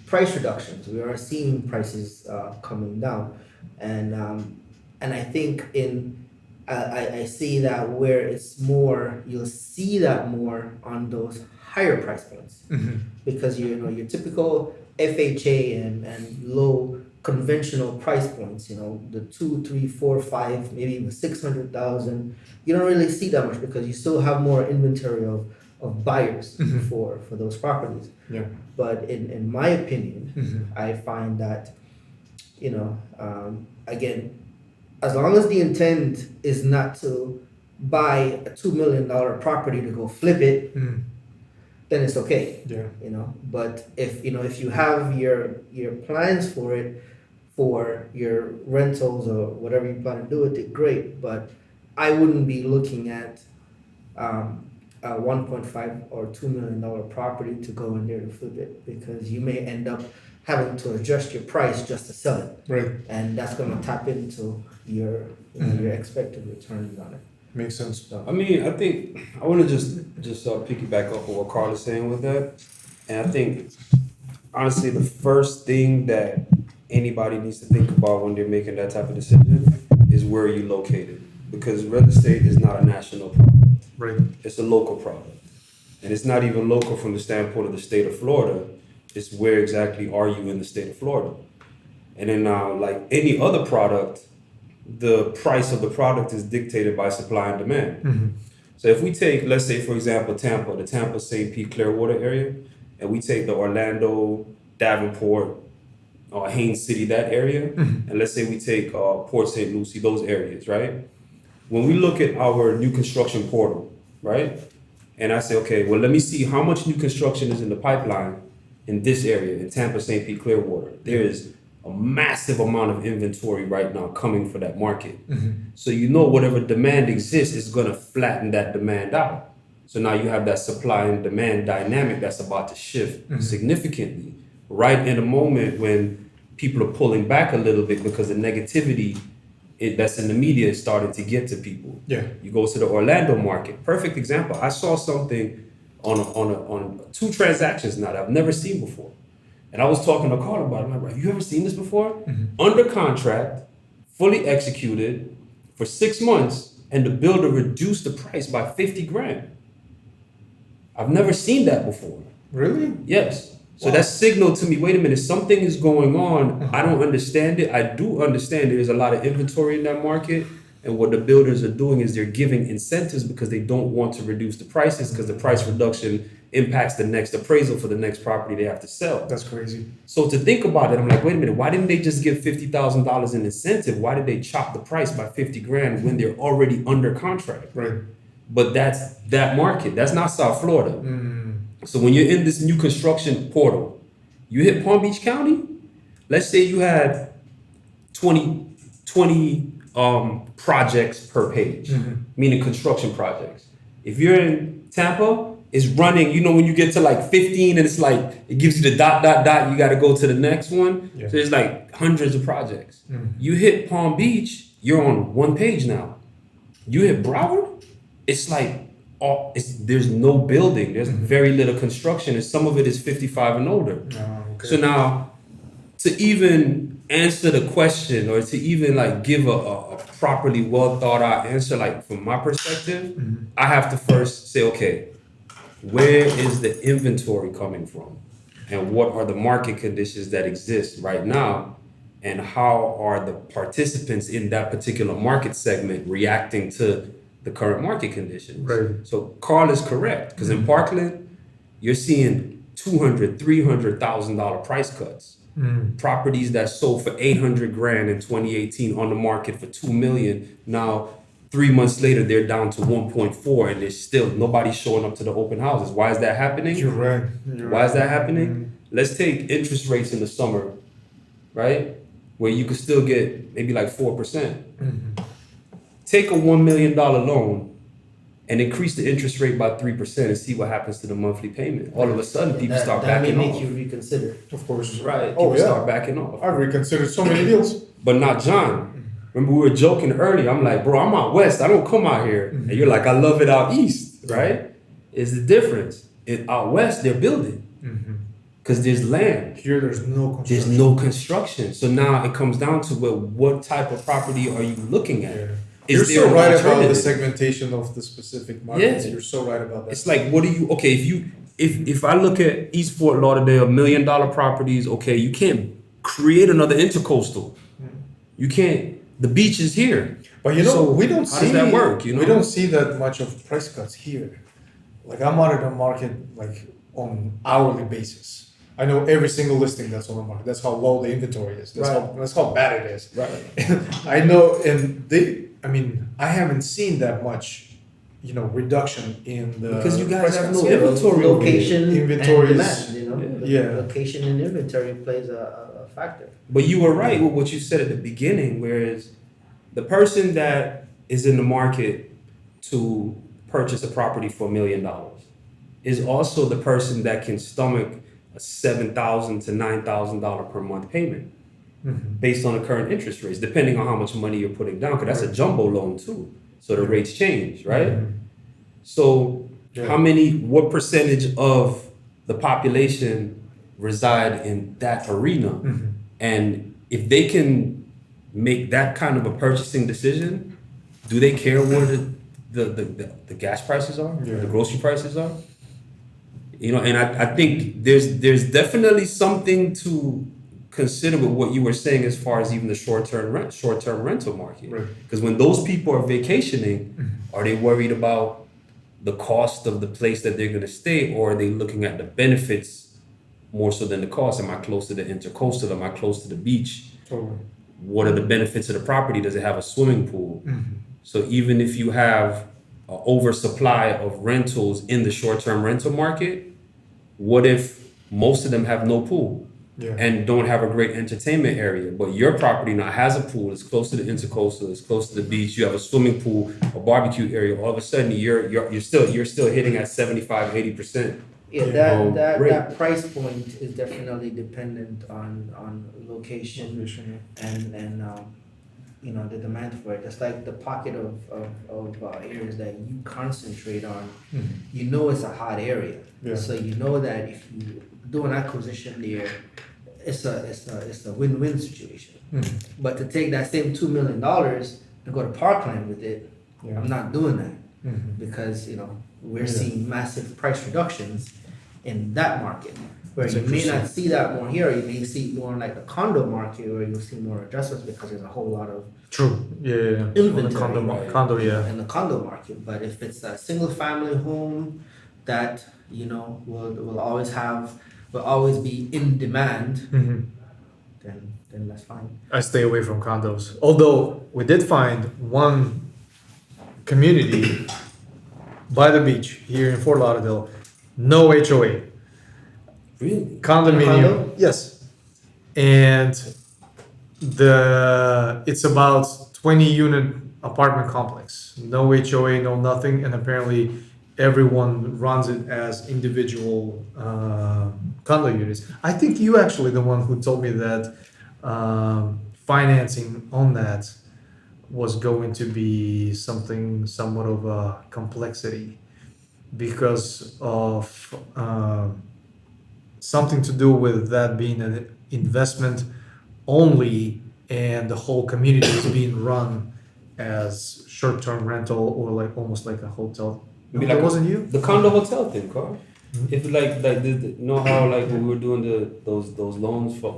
price reductions. We are seeing prices coming down, and I think I see that where it's more, you'll see that more on those higher price points because your typical FHA and low conventional price points, the 2, 3, 4, 5, maybe even 600,000. You don't really see that much because you still have more inventory of buyers for those properties. Yeah. But in my opinion, I find that, again, as long as the intent is not to buy a $2 million property to go flip it, then it's okay. Yeah. But if you have your plans for it, for your rentals or whatever you plan to do with it, great. But I wouldn't be looking at a 1.5 or $2 million property to go in there to flip it, because you may end up having to adjust your price just to sell it, Right. and that's going to tap into your your expected returns on it. Makes sense. So, I mean, I think I want to just piggyback off of what Carl is saying with that, and I think honestly the first thing that anybody needs to think about when they're making that type of decision is where you're located, because real estate is not a national product. Right. It's a local product, and it's not even local from the standpoint of the state of Florida. It's where exactly are you in the state of Florida, and then now, like any other product, the price of the product is dictated by supply and demand. So if we take, let's say, for example, Tampa, the Tampa, St. Pete, Clearwater area, and we take the Orlando, Davenport, Haines City, that area, and let's say we take Port St. Lucie, those areas, right? When we look at our new construction portal, right? And I say, okay, well, let me see how much new construction is in the pipeline in this area, in Tampa, St. Pete, Clearwater. There is a massive amount of inventory right now coming for that market. So whatever demand exists is going to flatten that demand out. So now you have that supply and demand dynamic that's about to shift significantly right in a moment when people are pulling back a little bit because the negativity that's in the media is starting to get to people. Yeah. You go to the Orlando market, perfect example. I saw something on 2 transactions now that I've never seen before. And I was talking to Carl about it. I'm like, have you ever seen this before? Under contract, fully executed for 6 months, and the builder reduced the price by 50 grand. I've never seen that before. Really? Yes. So Wow. that signaled to me, wait a minute, something is going on. I don't understand it. I do understand there's a lot of inventory in that market. And what the builders are doing is they're giving incentives because they don't want to reduce the prices, because the price reduction impacts the next appraisal for the next property they have to sell. That's crazy. So to think about it, I'm like, wait a minute, why didn't they just give $50,000 in incentive? Why did they chop the price by 50 grand when they're already under contract? Right. but that's that market. That's not South Florida. Mm. So when you're in this new construction portal, you hit Palm Beach County. Let's say you had 20 projects per page, meaning construction projects. If you're in Tampa, it's running, you know, when you get to like 15 and it's like, it gives you the dot, you got to go to the next one. Yeah. So there's like hundreds of projects. You hit Palm Beach, you're on one page now. You hit Broward, it's like, there's no building, there's very little construction, and some of it is 55 and older. Oh, okay. So now, to even answer the question or to even like give a properly well thought out answer, like from my perspective, I have to first say, okay, where is the inventory coming from? And what are the market conditions that exist right now? And how are the participants in that particular market segment reacting to the current market conditions? Right. So Carl is correct, because in Parkland, you're seeing $200,000, $300,000 price cuts. Properties that sold for 800 grand in 2018 on the market for 2 million. Now, 3 months later, they're down to 1.4, and there's still nobody's showing up to the open houses. Why is that happening? You're right. Why is that happening? Let's take interest rates in the summer, right? Where you could still get maybe like 4%. Take a $1 million loan and increase the interest rate by 3% and see what happens to the monthly payment. All of a sudden, people start backing That may off. make you reconsider. Of course. Right, Oh, people yeah. start backing off. I've reconsidered so many deals. But not John. Remember, we were joking earlier. I'm like, bro, I'm out west. I don't come out here. And you're like, I love it out east, right? It's the difference. Out west, they're building because there's land. Here, there's no construction. There's no construction. So now it comes down to, well, what type of property are you looking at? Yeah. Is You're there so an right about the alternative? segmentation of the specific markets. Yeah. You're so right about that. It's like, what do you, okay, if I look at East Fort Lauderdale, $1 million properties, okay, you can't create another intercoastal. You can't, the beach is here. But you know, So we don't how see does that work, you know? We don't see that much of price cuts here. Like I'm out of the market like on hourly basis. I know every single listing that's on the market. That's how low the inventory is. That's how bad it is. Right. I know, and I haven't seen that much, reduction in the Because you guys price have cuts no here. inventory. Location Inventory and is- demand, Yeah. Location and inventory plays a factor. But you were right with what you said at the beginning, whereas the person that is in the market to purchase a property for $1 million is also the person that can stomach a $7,000 to $9,000 per month payment based on the current interest rates, depending on how much money you're putting down, because that's a jumbo loan too. So the rates change, right? So Yeah. what percentage of the population reside in that arena? And if they can make that kind of a purchasing decision, do they care where the gas prices are, Yeah. the grocery prices are? And I think there's definitely something to consider with what you were saying as far as even the short-term rental market. Right. Because when those people are vacationing, are they worried about the cost of the place that they're going to stay, or are they looking at the benefits more so than the cost? Am I close to the intercoastal? Am I close to the beach? Totally. What are the benefits of the property? Does it have a swimming pool? So even if you have an oversupply of rentals in the short-term rental market, what if most of them have no pool Yeah. and don't have a great entertainment area, but your property now has a pool, it's close to the intercoastal, it's close to the beach, you have a swimming pool, a barbecue area, all of a sudden you're still hitting at 75-80%. Yeah, Oh, that great. that price point is definitely dependent on location and the demand for it. It's like the pocket of areas that you concentrate on. You know it's a hot area, Yeah. so you know that if you do an acquisition there, it's a win-win situation. But to take that same $2 million and go to Parkland with it, Yeah. I'm not doing that because we're Yeah. seeing massive price reductions in that market. Where That's you may interesting. not see that more here, you may see it more in like the condo market where you'll see more adjustments because there's a whole lot of True. Yeah. Inventory, On the right? condo, yeah. in the condo market. But if it's a single family home that will always be in demand, then that's fine. I stay away from condos. Although we did find one community by the beach here in Fort Lauderdale, no HOA, Really? condominium. Condo? Yes, and it's about 20-unit apartment complex. No HOA, no nothing, and apparently everyone runs it as individual condo units. I think you actually the one who told me that financing on that was going to be something somewhat of a complexity because of something to do with that being an investment only, and the whole community is being run as short-term rental or like almost like a hotel. No, Be that like wasn't you. The condo hotel thing, Carl. Mhm. If you know how like when we were doing those loans for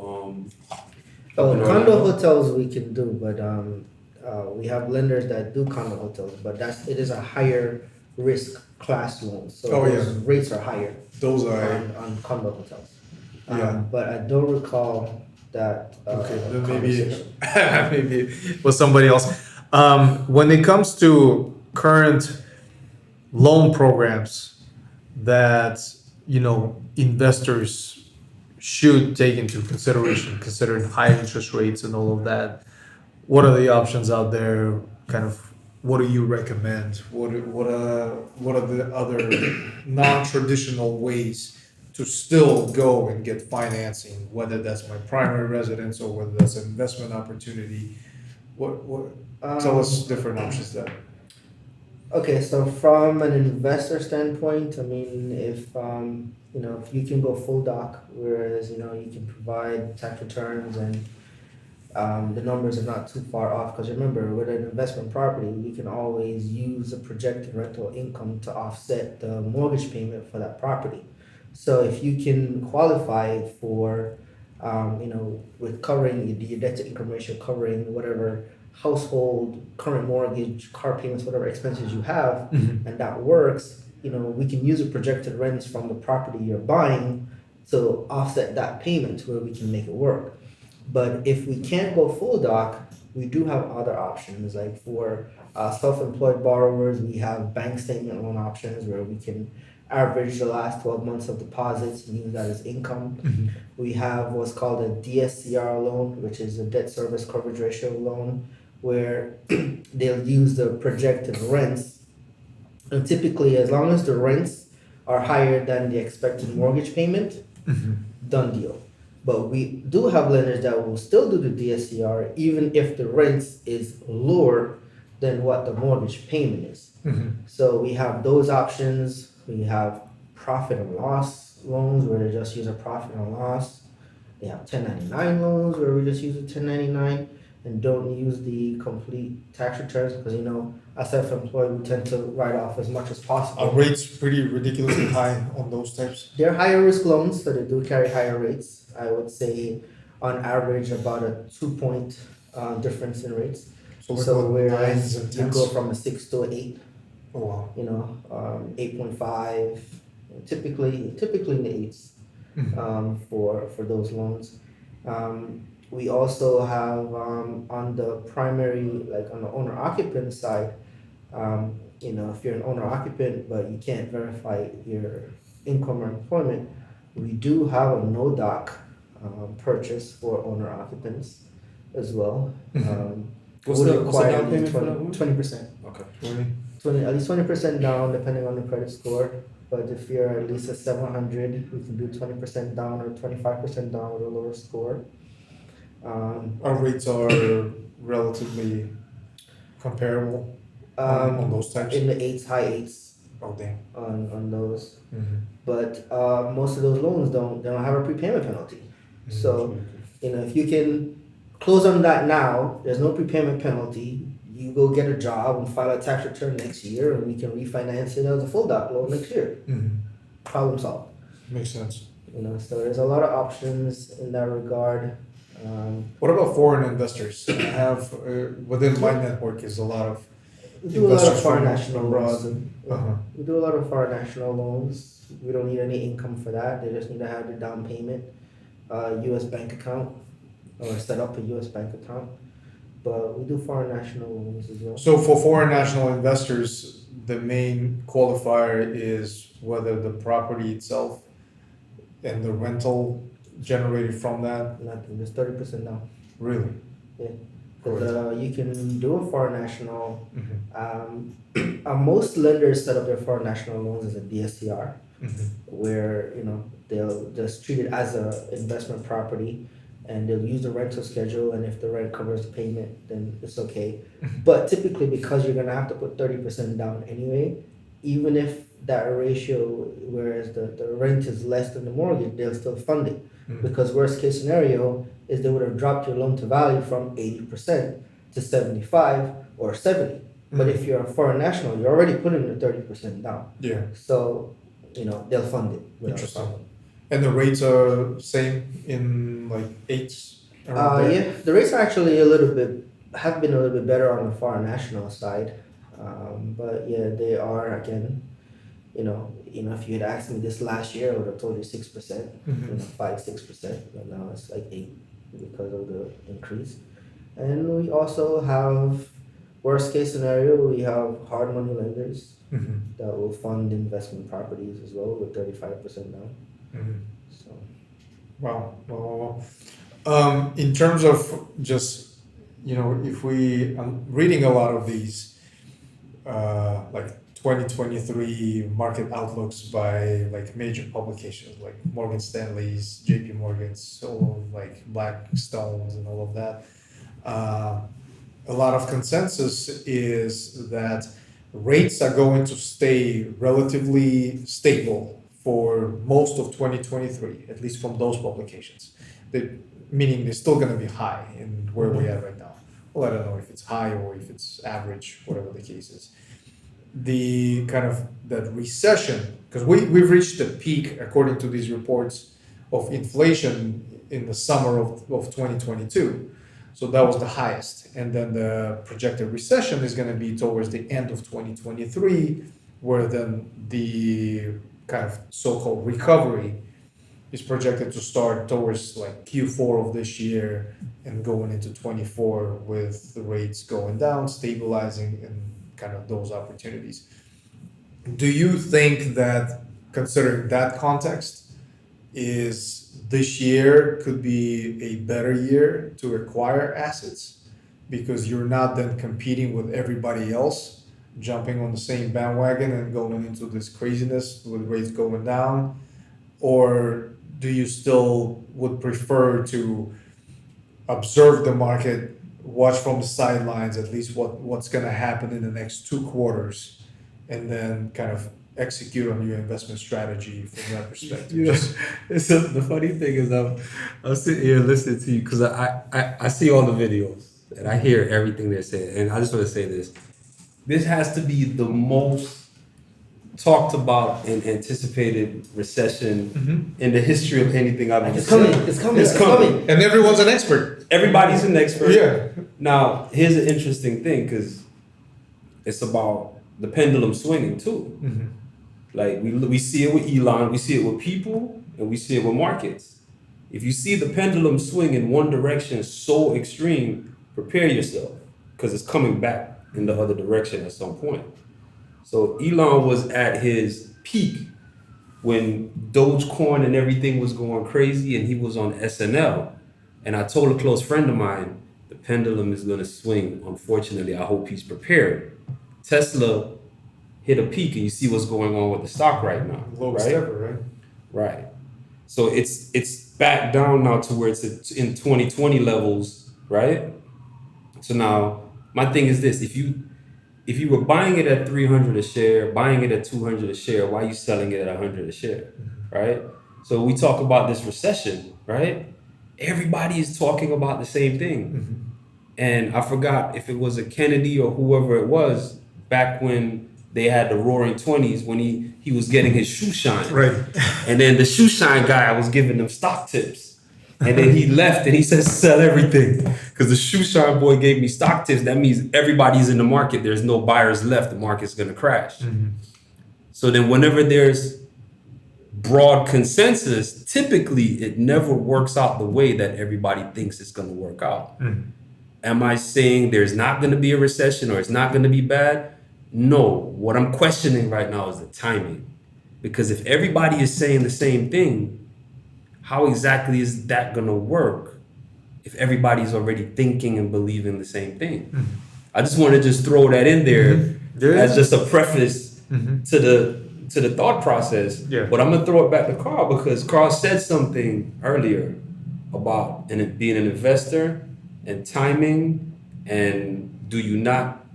Oh, up in condo Orlando? hotels we can do, but we have lenders that do condo hotels, but it is a higher risk class loan, so Oh, those yeah. rates are higher Those are on condo hotels. Yeah. But I don't recall that okay. Then maybe conversation. maybe it was somebody else. When it comes to current loan programs that investors should take into consideration, considering high interest rates and all of that. What are the options out there? Kind of, what do you recommend? What are the other non-traditional ways to still go and get financing, whether that's my primary residence or whether that's an investment opportunity? What tell us different options there. Okay, so from an investor standpoint, I mean, if you can go full doc, whereas you can provide tax returns and the numbers are not too far off. Because remember, with an investment property, we can always use the projected rental income to offset the mortgage payment for that property. So if you can qualify for, with covering your debt to income ratio, covering whatever household current mortgage, car payments, whatever expenses you have, Mhm. and that works, we can use the projected rents from the property you're buying to offset that payment to where we can make it work. But if we can't go full doc, we do have other options. Like for self-employed borrowers, we have bank statement loan options where we can average the last 12 months of deposits and use that as income. Mhm. We have what's called a DSCR loan, which is a debt service coverage ratio loan, where they'll use the projected rents. And typically, as long as the rents are higher than the expected mortgage payment, Mhm. done deal. But we do have lenders that will still do the DSCR even if the rents is lower than what the mortgage payment is. Mhm. So we have those options. We have profit and loss loans where they just use a profit and loss. They have 1099 loans where we just use a 1099 and don't use the complete tax returns because as self-employed we tend to write off as much as possible. Are rates pretty ridiculously high on those types? They're higher risk loans, so they do carry higher rates. I would say on average about a 2 point difference in rates. So like So what, nines whereas and you tens? go from a 6 to 8, Oh wow. 8.5, typically in the eights Mhm. for those loans. We also have on the primary, like on the owner occupant side, if you're an owner occupant but you can't verify your income or employment, we do have a no doc purchase for owner occupants as well. Mhm. What's Would the require down at least payment for that one? 20%. Okay. 20. At least 20% down depending on the credit score. But if you're at least a 700, we can do 20% down or 25% down with a lower score. Our rates are relatively comparable on those types. in the eights, high eights Oh damn. on those. Mhm. But most of those loans don't have a prepayment penalty. So if you can close on that now, there's no prepayment penalty. You go get a job and file a tax return next year, and we can refinance it as a full doc loan next year. Mhm. Problem solved. Makes sense. So there's a lot of options in that regard. What about foreign investors? I have within my network is a lot of We do a lot of investors foreign from national abroad. loans. Too. Yeah. Uh-huh. We do a lot of foreign national loans. We don't need any income for that. They just need to have the down payment, U.S. bank account, or set up a U.S. bank account. But we do foreign national loans as well. So for foreign national investors, the main qualifier is whether the property itself and the rental generated from that? Nothing, just 30% down. Really? Yeah. Correct. Because you can do a foreign national. Mm-hmm. Most lenders set up their foreign national loans as a DSCR, Mm-hmm. where they'll just treat it as a investment property, and they'll use the rental schedule. And if the rent covers the payment, then it's okay. But typically, because you're gonna have to put 30% down anyway, even if that ratio, whereas the rent is less than the mortgage, they'll still fund it. Mm-hmm. Because worst case scenario is they would have dropped your loan to value from 80% to 75 or 70. But if you're a foreign national, you're already putting the 30% down. Yeah. So, they'll fund it without a Interesting. problem. And the rates are same in like eights around there? Yeah, the rates are actually have been a little bit better on the foreign national side. But yeah, they are again, if you had asked me this last year, I would have told you 6%, Mhm. 5-6%, but now it's like 8 because of the increase. And we also have worst case scenario, we have hard money lenders Mhm. that will fund investment properties as well with 35% down. Mhm. So Wow. In terms of just, if I'm reading a lot of these, like 2023 market outlooks by like major publications like Morgan Stanley's, JP Morgan's, all of like Blackstone's and all of that. A lot of consensus is that rates are going to stay relatively stable for most of 2023, at least from those publications. Meaning they're still going to be high in where we're at right now. Well, I don't know if it's high or if it's average, whatever the case is. The kind of that recession, because we've reached the peak, according to these reports, of inflation in the summer of 2022. So that was the highest. And then the projected recession is going to be towards the end of 2023, where then the kind of so-called recovery is projected to start towards like Q4 of this year and going into 24 with the rates going down, stabilizing, and kind of those opportunities. Do you think that, considering that context, is this year could be a better year to acquire assets because you're not then competing with everybody else, jumping on the same bandwagon and going into this craziness with rates going down? Or do you still would prefer to observe the market, watch from the sidelines at least what's going to happen in the next 2 quarters, and then kind of execute on your investment strategy from that perspective? The funny thing is I'm sitting here listening to you because I see all the videos and I hear everything they're saying, and I just want to say this has to be the most talked about and anticipated recession in the history of anything I've ever seen. It's coming. And everyone's an expert. Everybody's an expert. Yeah. Now, here's an interesting thing because it's about the pendulum swinging too. Mm-hmm. Like we see it with Elon, we see it with people, and we see it with markets. If you see the pendulum swing in one direction so extreme, prepare yourself because it's coming back in the other direction at some point. So Elon was at his peak when Dogecoin and everything was going crazy and he was on SNL. And I told a close friend of mine, the pendulum is going to swing. Unfortunately, I hope he's prepared. Tesla hit a peak and you see what's going on with the stock right now. Lowest right? ever, right? Right. So it's back down now to where it's in 2020 levels, right? So now my thing is this, if you were buying it at 300 a share, buying it at 200 a share, why are you selling it at 100 a share, right? So we talk about this recession, right? Everybody is talking about the same thing. Mm-hmm. And I forgot if it was a Kennedy or whoever it was back when they had the roaring 20s when he was getting his shoe shine. Right. And then the shoe shine guy was giving them stock tips. And then he left and he said, sell everything. Because the shoe shine boy gave me stock tips. That means everybody's in the market. There's no buyers left. The market's going to crash. Mm-hmm. So then whenever there's broad consensus, typically it never works out the way that everybody thinks it's going to work out. Mm-hmm. Am I saying there's not going to be a recession or it's not going to be bad? No, what I'm questioning right now is the timing. Because if everybody is saying the same thing, how exactly is that gonna work if everybody's already thinking and believing the same thing? I just want to just throw that in there as just a preface to the thought process. Yeah. But I'm gonna throw it back to Carl because Carl said something earlier about being an investor and timing, and do you not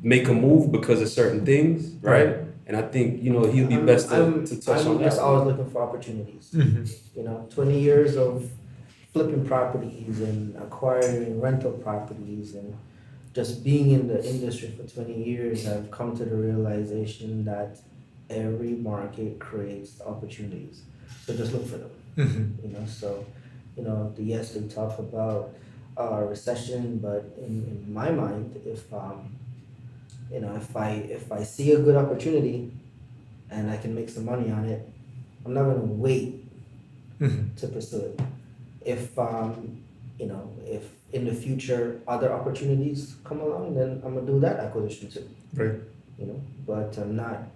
make a move because of certain things, right? And I think he'll be best to touch on I'm just that. always looking for opportunities. 20 years of flipping properties and acquiring rental properties and just being in the industry for 20 years, I've come to the realization that every market creates opportunities. So just look for them. Yes, they talk about recession, but in my mind, if I see a good opportunity and I can make some money on it, I'm not gonna wait to pursue it. If in the future other opportunities come along, then I'm gonna do that acquisition too. Right. But I'm not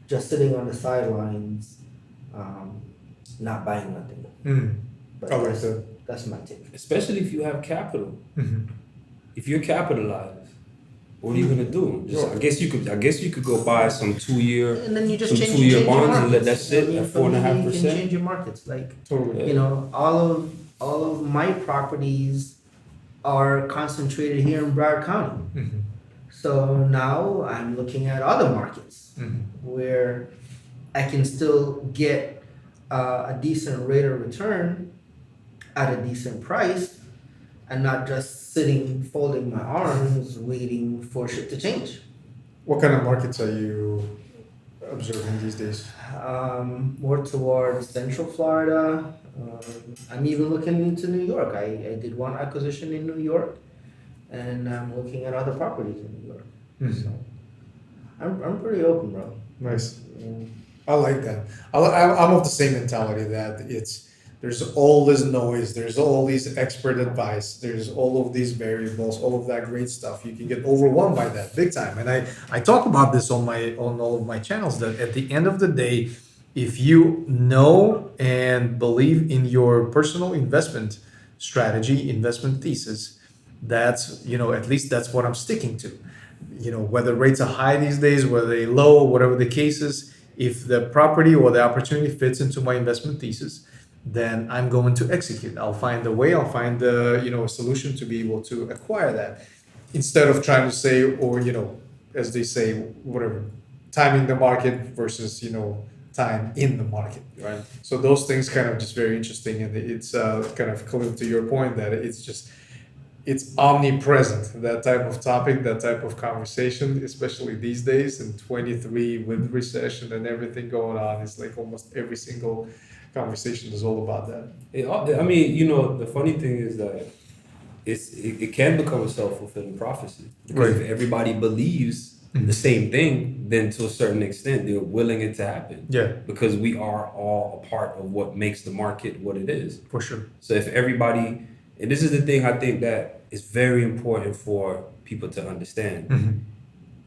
just sitting on the sidelines, not buying nothing. But I like that. that's my take. Especially if you have capital. If you're capitalized, what are you gonna do? I guess you could go buy some 2-year And then you just some change 2-year your bonds markets. and let that sit at For me, you can 4.5%. change your markets. Totally. All of my properties are concentrated here in Broward County. So now I'm looking at other markets where I can still get a decent rate of return at a decent price and not just sitting folding my arms waiting for shit to change. What kind of markets are you observing these days? More towards Central Florida. I'm even looking into New York. I did one acquisition in New York, and I'm looking at other properties in New York. So I'm pretty open, bro. Nice. And I like that. I'm of the same mentality that there's all this noise, there's all these expert advice, there's all of these variables, all of that great stuff. You can get overwhelmed by that big time. And I talk about this on all of my channels that at the end of the day, if you know and believe in your personal investment strategy, investment thesis, that's at least that's what I'm sticking to. Whether rates are high these days, whether they're low, whatever the case is, if the property or the opportunity fits into my investment thesis, then I'm going to execute. I'll find a way, I'll find a solution to be able to acquire that. Instead of trying to say, or as they say, whatever, timing the market versus time in the market. Right. So those things kind of just very interesting, and it's kind of Kalil, to your point that it's omnipresent, that type of topic, that type of conversation, especially these days in 23 with recession and everything going on. It's like almost every single conversation is all about that. The funny thing is that it can become a self-fulfilling prophecy. Because if everybody believes the same thing, then to a certain extent, they're willing it to happen. Yeah. Because we are all a part of what makes the market what it is. For sure. So if everybody, and this is the thing I think that is very important for people to understand,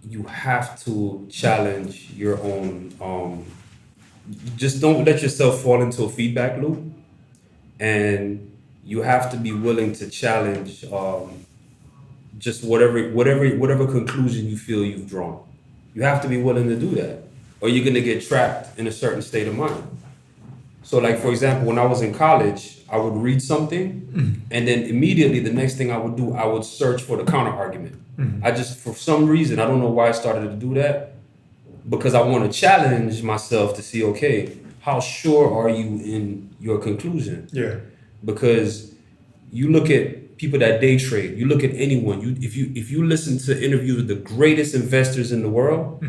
you have to challenge your own, just don't let yourself fall into a feedback loop, and you have to be willing to challenge just whatever conclusion you feel you've drawn. You have to be willing to do that, or you're gonna get trapped in a certain state of mind. So like, for example, when I was in college, I would read something and then immediately the next thing I would do, I would search for the counter argument. I just, for some reason, I don't know why I started to do that, because I want to challenge myself to see, okay, how sure are you in your conclusion? Yeah. Because you look at people that day trade, you look at anyone, if you listen to interviews with the greatest investors in the world,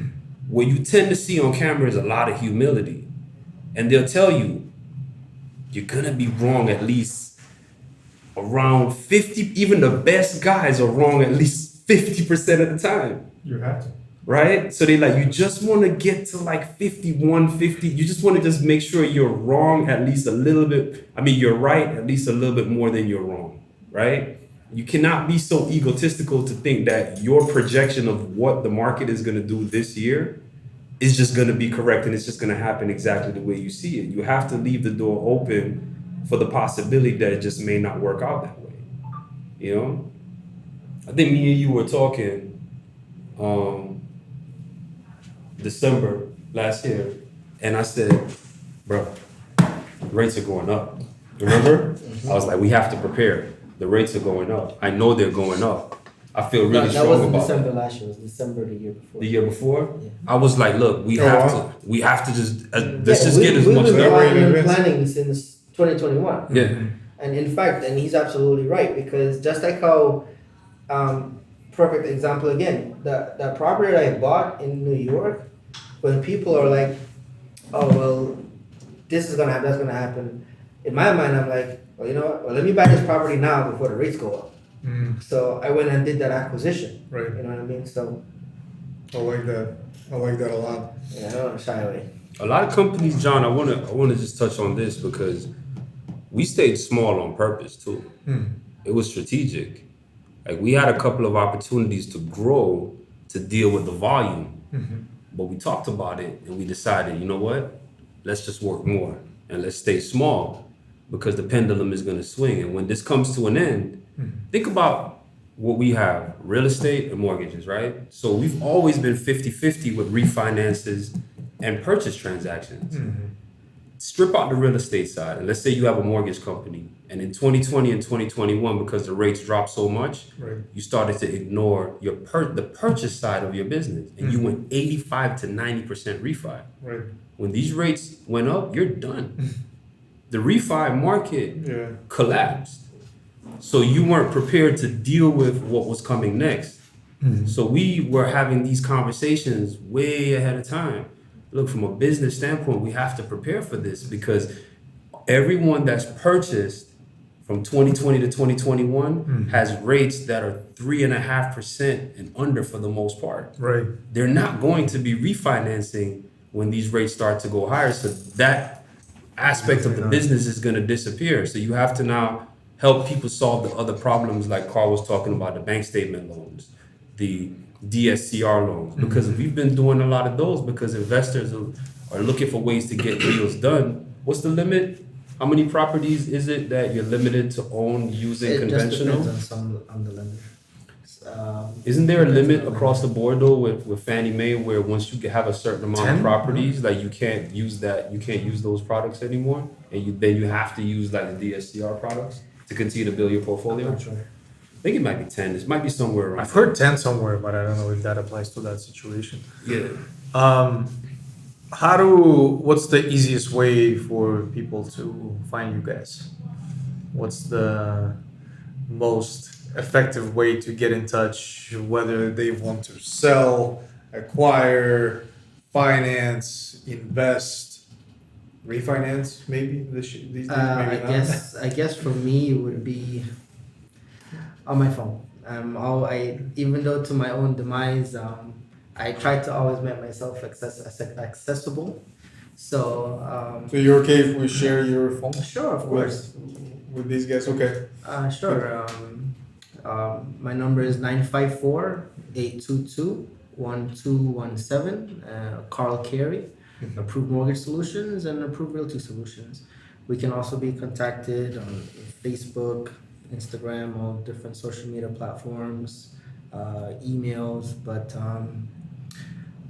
what you tend to see on camera is a lot of humility. And they'll tell you, you're gonna be wrong at least around 50, even the best guys are wrong at least 50% of the time. You have to. Right? So you just want to get to like 51, 50. You just want to just make sure you're wrong at least a little bit. You're right at least a little bit more than you're wrong. Right? You cannot be so egotistical to think that your projection of what the market is going to do this year is just going to be correct and it's just going to happen exactly the way you see it. You have to leave the door open for the possibility that it just may not work out that way. You know, I think me and you were talking December last year, and I said, bro, rates are going up. Remember? I was like, we have to prepare. The rates are going up. I know they're going up. I feel really That strong wasn't about December it. last year. It was December the year before. The year before, Yeah. I was like, look, we have to just let's just get as we've much. been leverage. planning since 2021. Yeah. And in fact, and he's absolutely right, because just like how, perfect example again, the property that I bought in New York, when people are like, oh, well, this is gonna happen, that's gonna happen. In my mind, I'm like, well, you know what? Well, let me buy this property now before the rates go up. So I went and did that acquisition. Right. You know what I mean? So I like that. I like that a lot. yeah, I don't want to shy away. A lot of companies, John, I wanna just touch on this because we stayed small on purpose too. It was strategic. Like we had a couple of opportunities to grow to deal with the volume. But we talked about it and we decided, you know what? Let's just work more and let's stay small because the pendulum is gonna swing. And when this comes to an end, think about what we have, real estate and mortgages, right? So we've always been 50-50 with refinances and purchase transactions. Strip out the real estate side, and let's say you have a mortgage company, and in 2020 and 2021, because the rates dropped so much, Right. you started to ignore the purchase side of your business, and you went 85 to 90% refi. Right. When these rates went up, you're done. The refi market Yeah. collapsed. So you weren't prepared to deal with what was coming next. So we were having these conversations way ahead of time. Look, from a business standpoint, we have to prepare for this because everyone that's purchased from 2020 to 2021 has rates that are 3.5% and under for the most part. Right. They're not going to be refinancing when these rates start to go higher. So that aspect of the business is going to disappear. So you have to now help people solve the other problems like Carl was talking about, the bank statement loans, the DSCR loans, because we've been doing a lot of those because investors are looking for ways to get deals done. What's the limit? How many properties is it that you're limited to own using conventional? It just depends on the lender. Isn't there a limit across the board though with Fannie Mae where once you have a certain amount 10? of properties, like you can't use those products anymore, and then you have to use like the DSCR products to continue to build your portfolio? I'm not sure. I think it might be 10. It might be somewhere around. I've heard 10 somewhere, but I don't know if that applies to that situation. Yeah. What's the easiest way for people to find you guys? What's the most effective way to get in touch, whether they want to sell, acquire, finance, invest, refinance, maybe these days, maybe not? I guess for me it would be on my phone. Even though to my own demise, I try to always make myself accessible. So So you're okay if we share your phone sure, of course. with these guys? Okay. Sure. My number is 954-822-1217. Carl Carey, Approved Mortgage Solutions and Approved Realty Solutions. We can also be contacted on Facebook, Instagram, all different social media platforms, emails, but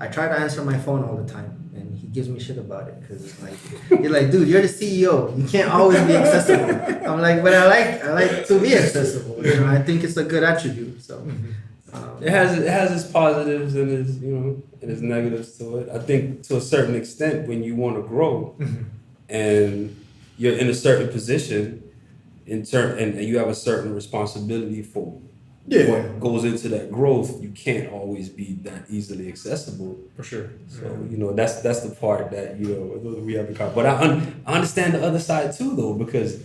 I try to answer my phone all the time, and he gives me shit about it because it's like he's like, dude, you're the CEO, you can't always be accessible. I'm like, but I like to be accessible. You know, I think it's a good attribute. So It has its positives and its and its negatives to it. I think to a certain extent when you want to grow and you're in a certain position and you have a certain responsibility for what goes into that growth, you can't always be that easily accessible. For sure. So that's the part that we have to cover. But I understand the other side too though, because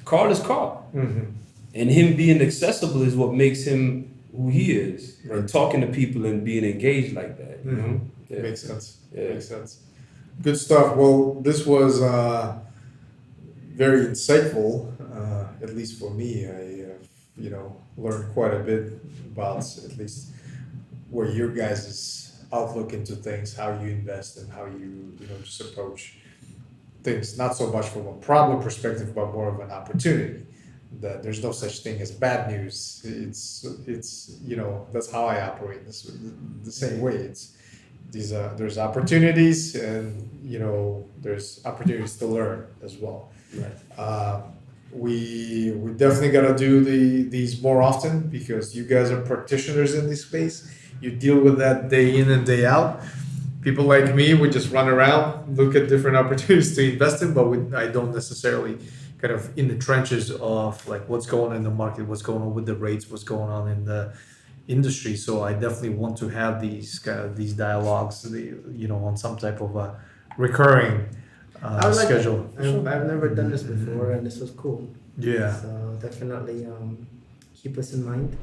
Carl is Carl, and him being accessible is what makes him who he is, and talking to people and being engaged like that. You know, Makes sense. Yeah. Makes sense. Good stuff. Well, this was very insightful, at least for me. I learned quite a bit about at least where your guys' outlook into things, how you invest, and how you just approach things. Not so much from a problem perspective, but more of an opportunity. That there's no such thing as bad news. It's that's how I operate. This the same way. There's opportunities, and there's opportunities to learn as well. Right. We definitely gotta do these more often because you guys are practitioners in this space. You deal with that day in and day out. People like me, we just run around, look at different opportunities to invest in, but I don't necessarily kind of in the trenches of like what's going on in the market, what's going on with the rates, what's going on in the industry. So I definitely want to have these dialogues, on some type of a recurring I would like that. schedule. I've never done this before, and this was cool. Yeah. So definitely keep us in mind.